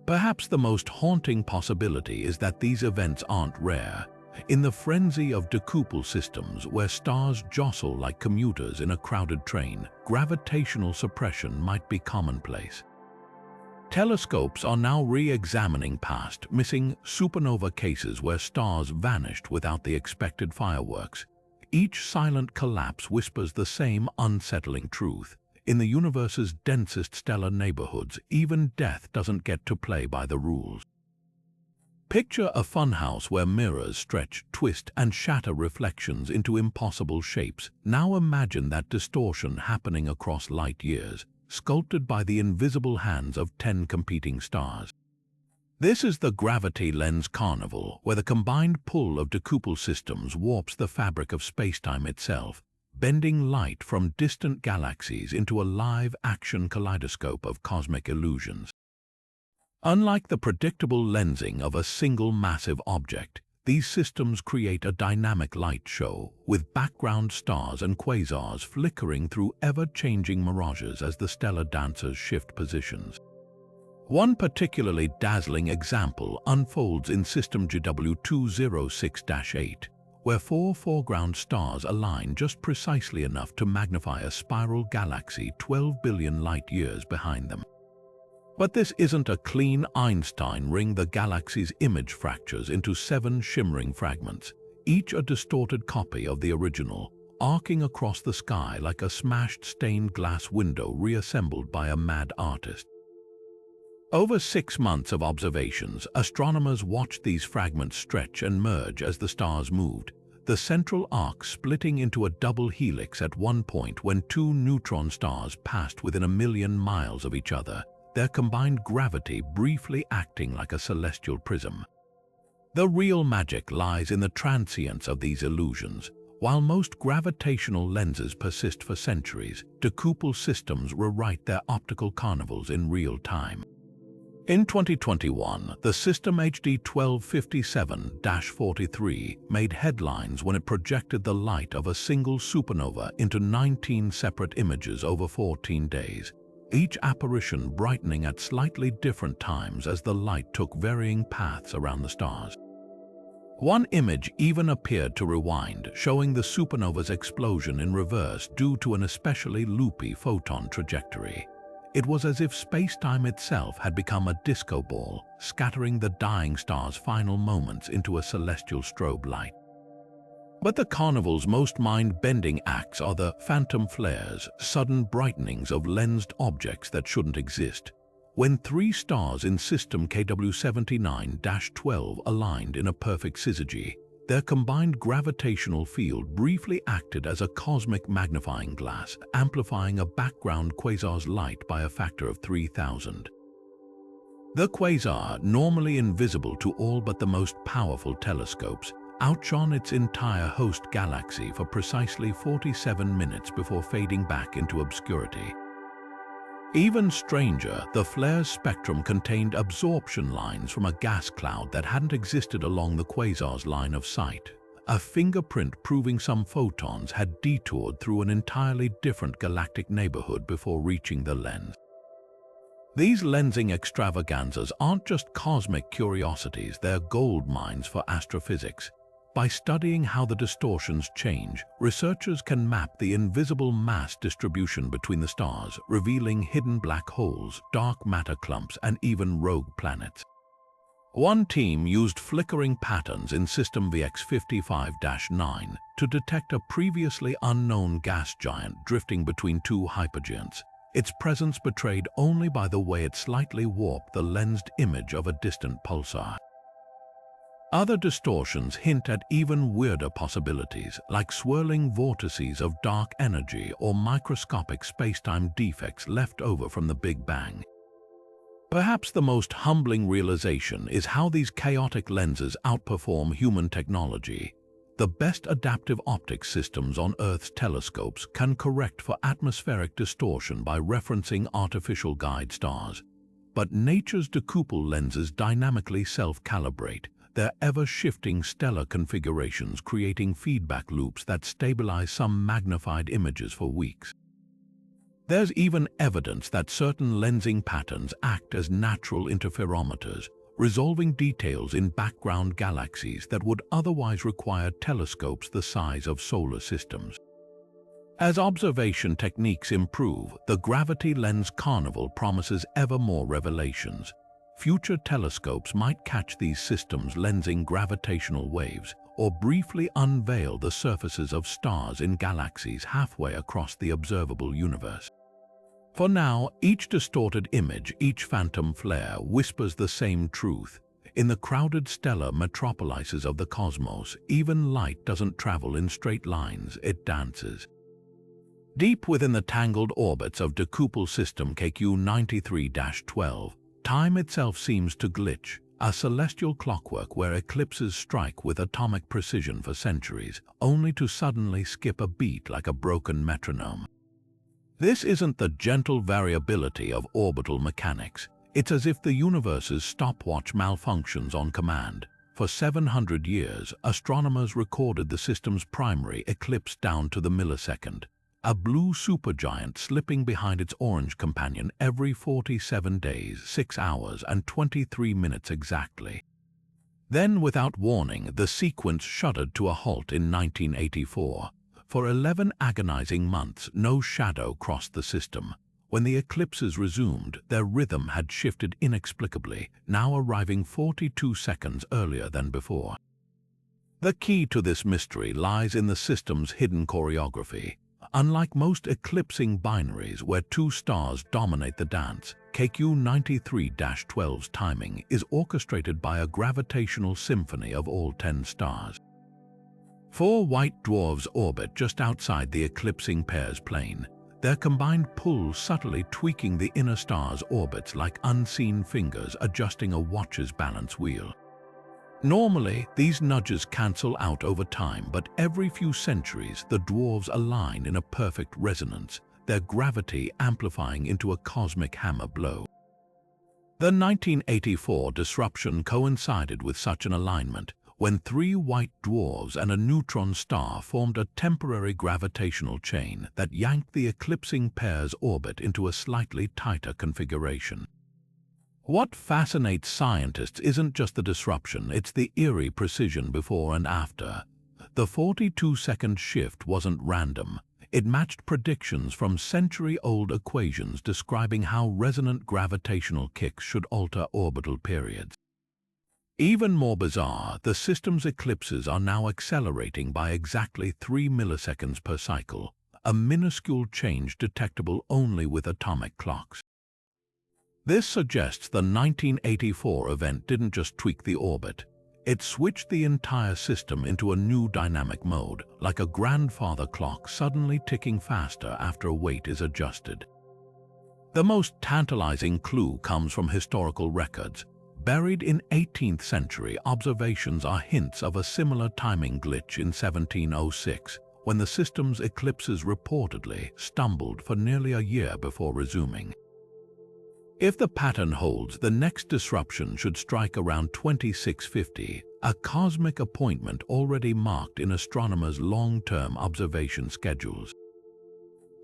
Speaker 1: Perhaps the most haunting possibility is that these events aren't rare. In the frenzy of Decuple systems, where stars jostle like commuters in a crowded train, gravitational suppression might be commonplace. Telescopes are now re-examining past, missing supernova cases where stars vanished without the expected fireworks. Each silent collapse whispers the same unsettling truth. In the universe's densest stellar neighborhoods, even death doesn't get to play by the rules. Picture a funhouse where mirrors stretch, twist, and shatter reflections into impossible shapes. Now imagine that distortion happening across light years, sculpted by the invisible hands of 10 competing stars. This is the gravity lens carnival, where the combined pull of Decuple systems warps the fabric of spacetime itself, bending light from distant galaxies into a live-action kaleidoscope of cosmic illusions. Unlike the predictable lensing of a single massive object, these systems create a dynamic light show, with background stars and quasars flickering through ever-changing mirages as the stellar dancers shift positions. One particularly dazzling example unfolds in system GW206-8, where 4 foreground stars align just precisely enough to magnify a spiral galaxy 12 billion light-years behind them. But this isn't a clean Einstein ring. The galaxy's image fractures into 7 shimmering fragments, each a distorted copy of the original, arcing across the sky like a smashed stained glass window reassembled by a mad artist. Over 6 months of observations, astronomers watched these fragments stretch and merge as the stars moved, the central arc splitting into a double helix at one point when 2 neutron stars passed within a million miles of each other, their combined gravity briefly acting like a celestial prism. The real magic lies in the transience of these illusions. While most gravitational lenses persist for centuries, Decuple systems rewrite their optical carnivals in real time. In 2021, the system HD 1257-43 made headlines when it projected the light of a single supernova into 19 separate images over 14 days, each apparition brightening at slightly different times as the light took varying paths around the stars. One image even appeared to rewind, showing the supernova's explosion in reverse due to an especially loopy photon trajectory. It was as if space-time itself had become a disco ball, scattering the dying star's final moments into a celestial strobe light. But the carnival's most mind-bending acts are the phantom flares, sudden brightenings of lensed objects that shouldn't exist. When three stars in system KW79-12 aligned in a perfect syzygy, their combined gravitational field briefly acted as a cosmic magnifying glass, amplifying a background quasar's light by a factor of 3,000. The quasar, normally invisible to all but the most powerful telescopes, outshone its entire host galaxy for precisely 47 minutes before fading back into obscurity. Even stranger, the flare's spectrum contained absorption lines from a gas cloud that hadn't existed along the quasar's line of sight, a fingerprint proving some photons had detoured through an entirely different galactic neighborhood before reaching the lens. These lensing extravaganzas aren't just cosmic curiosities, they're gold mines for astrophysics. By studying how the distortions change, researchers can map the invisible mass distribution between the stars, revealing hidden black holes, dark matter clumps, and even rogue planets. One team used flickering patterns in System VX55-9 to detect a previously unknown gas giant drifting between two hypergiants, its presence betrayed only by the way it slightly warped the lensed image of a distant pulsar. Other distortions hint at even weirder possibilities, like swirling vortices of dark energy or microscopic spacetime defects left over from the Big Bang. Perhaps the most humbling realization is how these chaotic lenses outperform human technology. The best adaptive optics systems on Earth's telescopes can correct for atmospheric distortion by referencing artificial guide stars. But nature's Decuple lenses dynamically self-calibrate, their ever-shifting stellar configurations creating feedback loops that stabilize some magnified images for weeks. There's even evidence that certain lensing patterns act as natural interferometers, resolving details in background galaxies that would otherwise require telescopes the size of solar systems. As observation techniques improve, the gravity lens carnival promises ever more revelations. Future telescopes might catch these systems lensing gravitational waves or briefly unveil the surfaces of stars in galaxies halfway across the observable universe. For now, each distorted image, each phantom flare whispers the same truth. In the crowded stellar metropolises of the cosmos, even light doesn't travel in straight lines, it dances. Deep within the tangled orbits of Decuple system KQ93-12, time itself seems to glitch, a celestial clockwork where eclipses strike with atomic precision for centuries, only to suddenly skip a beat like a broken metronome. This isn't the gentle variability of orbital mechanics. It's as if the universe's stopwatch malfunctions on command. For 700 years, astronomers recorded the system's primary eclipse down to the millisecond, a blue supergiant slipping behind its orange companion every 47 days, 6 hours, and 23 minutes exactly. Then, without warning, the sequence shuddered to a halt in 1984. For 11 agonizing months, no shadow crossed the system. When the eclipses resumed, their rhythm had shifted inexplicably, now arriving 42 seconds earlier than before. The key to this mystery lies in the system's hidden choreography. Unlike most eclipsing binaries where two stars dominate the dance, KQ93-12's timing is orchestrated by a gravitational symphony of all 10 stars. 4 white dwarfs orbit just outside the eclipsing pair's plane, their combined pull subtly tweaking the inner star's orbits like unseen fingers adjusting a watch's balance wheel. Normally, these nudges cancel out over time, but every few centuries the dwarfs align in a perfect resonance, their gravity amplifying into a cosmic hammer blow. The 1984 disruption coincided with such an alignment, when three white dwarfs and a neutron star formed a temporary gravitational chain that yanked the eclipsing pair's orbit into a slightly tighter configuration. What fascinates scientists isn't just the disruption, it's the eerie precision before and after. The 42-second shift wasn't random. It matched predictions from century-old equations describing how resonant gravitational kicks should alter orbital periods. Even more bizarre, the system's eclipses are now accelerating by exactly 3 milliseconds per cycle, a minuscule change detectable only with atomic clocks. This suggests the 1984 event didn't just tweak the orbit. It switched the entire system into a new dynamic mode, like a grandfather clock suddenly ticking faster after a weight is adjusted. The most tantalizing clue comes from historical records. Buried in 18th century observations are hints of a similar timing glitch in 1706, when the system's eclipses reportedly stumbled for nearly a year before resuming. If the pattern holds, the next disruption should strike around 2650, a cosmic appointment already marked in astronomers' long-term observation schedules.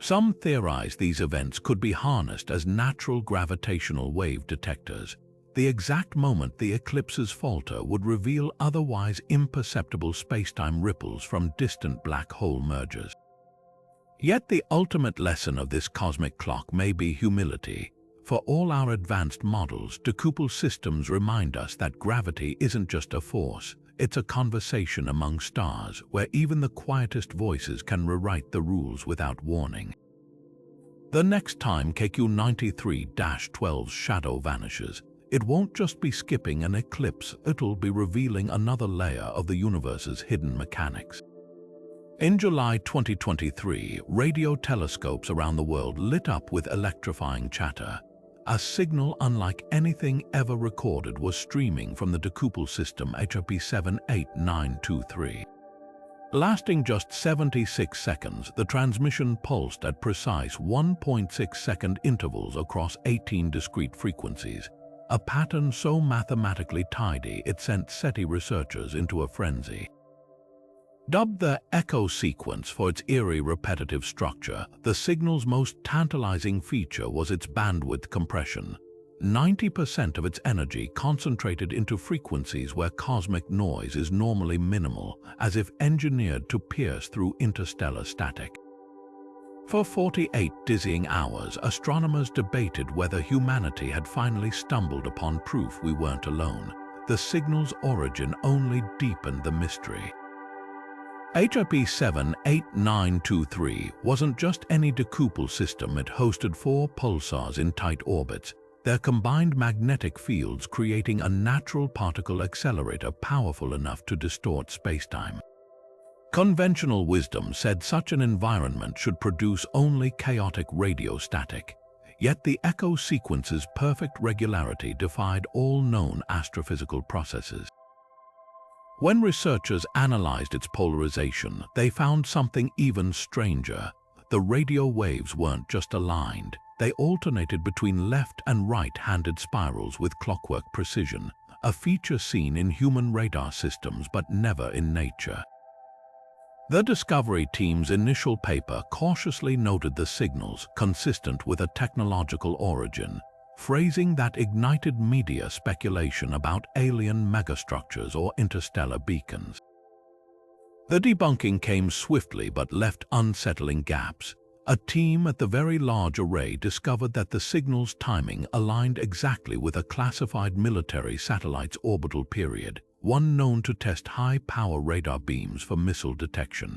Speaker 1: Some theorize these events could be harnessed as natural gravitational wave detectors. The exact moment the eclipses falter would reveal otherwise imperceptible spacetime ripples from distant black hole mergers. Yet the ultimate lesson of this cosmic clock may be humility. For all our advanced models, Decuple systems remind us that gravity isn't just a force, it's a conversation among stars where even the quietest voices can rewrite the rules without warning. The next time KQ93-12's shadow vanishes, it won't just be skipping an eclipse, it'll be revealing another layer of the universe's hidden mechanics. In July 2023, radio telescopes around the world lit up with electrifying chatter. A signal unlike anything ever recorded was streaming from the Decuple system HOP 78923. Lasting just 76 seconds, the transmission pulsed at precise 1.6-second intervals across 18 discrete frequencies, a pattern so mathematically tidy it sent SETI researchers into a frenzy. Dubbed the echo sequence for its eerie repetitive structure, the signal's most tantalizing feature was its bandwidth compression. 90% of its energy concentrated into frequencies where cosmic noise is normally minimal, as if engineered to pierce through interstellar static. For 48 dizzying hours, astronomers debated whether humanity had finally stumbled upon proof we weren't alone. The signal's origin only deepened the mystery. HOP 78923 wasn't just any Decuple system, it hosted 4 pulsars in tight orbits, their combined magnetic fields creating a natural particle accelerator powerful enough to distort spacetime. Conventional wisdom said such an environment should produce only chaotic radio static, yet the echo sequence's perfect regularity defied all known astrophysical processes. When researchers analyzed its polarization, they found something even stranger. The radio waves weren't just aligned, they alternated between left and right-handed spirals with clockwork precision, a feature seen in human radar systems but never in nature. The Discovery team's initial paper cautiously noted the signals consistent with a technological origin, phrasing that ignited media speculation about alien megastructures or interstellar beacons. The debunking came swiftly but left unsettling gaps. A team at the Very Large Array discovered that the signal's timing aligned exactly with a classified military satellite's orbital period, one known to test high-power radar beams for missile detection.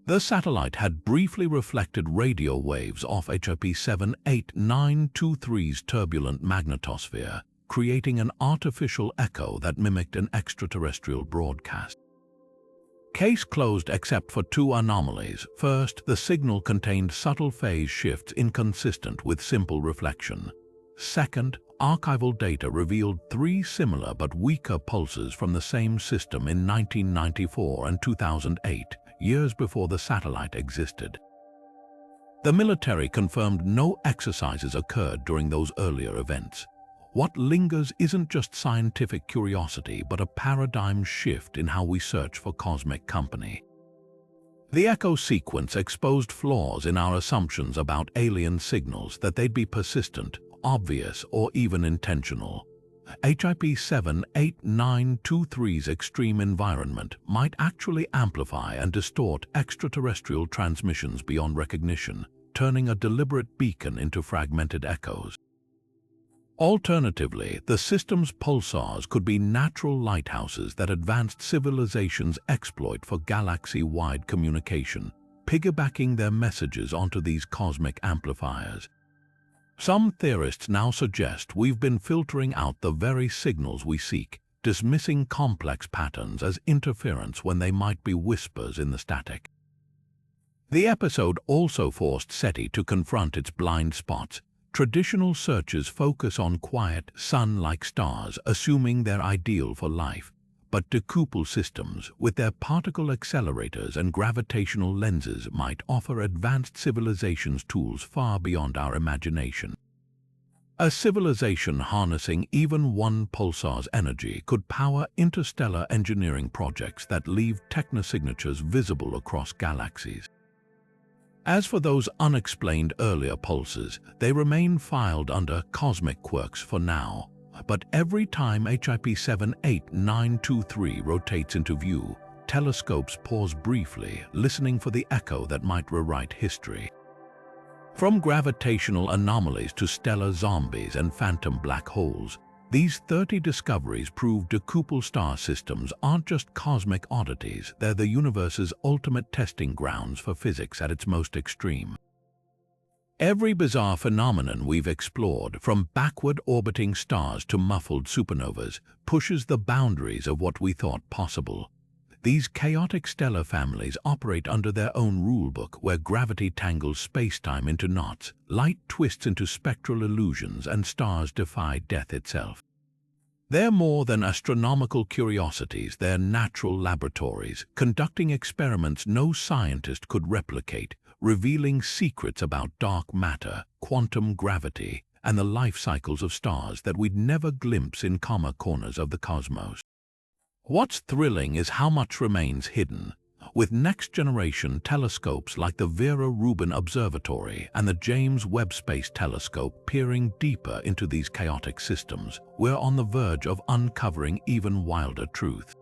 Speaker 1: The satellite had briefly reflected radio waves off HOP 78923's turbulent magnetosphere, creating an artificial echo that mimicked an extraterrestrial broadcast. Case closed except for 2 anomalies. First, the signal contained subtle phase shifts inconsistent with simple reflection. Second, archival data revealed 3 similar but weaker pulses from the same system in 1994 and 2008, years before the satellite existed. The military confirmed no exercises occurred during those earlier events. What lingers isn't just scientific curiosity, but a paradigm shift in how we search for cosmic company. The echo sequence exposed flaws in our assumptions about alien signals, that they'd be persistent, obvious, or even intentional. HIP 78923's extreme environment might actually amplify and distort extraterrestrial transmissions beyond recognition, turning a deliberate beacon into fragmented echoes. Alternatively, the system's pulsars could be natural lighthouses that advanced civilizations exploit for galaxy-wide communication, piggybacking their messages onto these cosmic amplifiers. Some theorists now suggest we've been filtering out the very signals we seek, dismissing complex patterns as interference when they might be whispers in the static. The episode also forced SETI to confront its blind spots. Traditional searches focus on quiet, sun-like stars, assuming they're ideal for life. But Decuple systems, with their particle accelerators and gravitational lenses, might offer advanced civilizations tools far beyond our imagination. A civilization harnessing even one pulsar's energy could power interstellar engineering projects that leave technosignatures visible across galaxies. As for those unexplained earlier pulses, they remain filed under cosmic quirks for now. But every time HIP 78923 rotates into view, telescopes pause briefly, listening for the echo that might rewrite history. From gravitational anomalies to stellar zombies and phantom black holes, these 30 discoveries prove Decuple star systems aren't just cosmic oddities, they're the universe's ultimate testing grounds for physics at its most extreme. Every bizarre phenomenon we've explored, from backward orbiting stars to muffled supernovas, pushes the boundaries of what we thought possible. These chaotic stellar families operate under their own rulebook, where gravity tangles space-time into knots, light twists into spectral illusions, and stars defy death itself. They're more than astronomical curiosities, they're natural laboratories, conducting experiments no scientist could replicate, revealing secrets about dark matter, quantum gravity, and the life cycles of stars that we'd never glimpse in calmer corners of the cosmos. What's thrilling is how much remains hidden. With next-generation telescopes like the Vera Rubin Observatory and the James Webb Space Telescope peering deeper into these chaotic systems, we're on the verge of uncovering even wilder truths.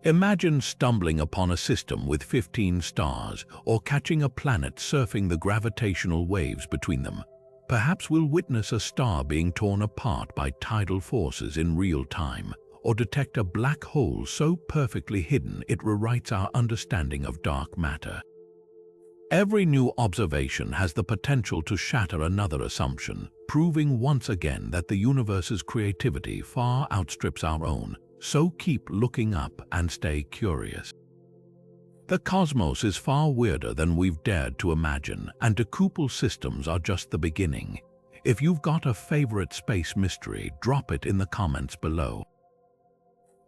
Speaker 1: Imagine stumbling upon a system with 15 stars, or catching a planet surfing the gravitational waves between them. Perhaps we'll witness a star being torn apart by tidal forces in real time, or detect a black hole so perfectly hidden it rewrites our understanding of dark matter. Every new observation has the potential to shatter another assumption, proving once again that the universe's creativity far outstrips our own. So keep looking up and stay curious. The cosmos is far weirder than we've dared to imagine, and Decuple systems are just the beginning. If you've got a favorite space mystery, drop it in the comments below.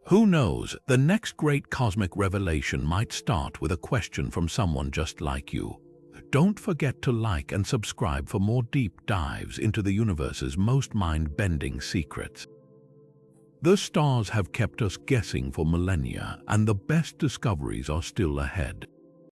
Speaker 1: Who knows, the next great cosmic revelation might start with a question from someone just like you. Don't forget to like and subscribe for more deep dives into the universe's most mind-bending secrets. The stars have kept us guessing for millennia, and the best discoveries are still ahead.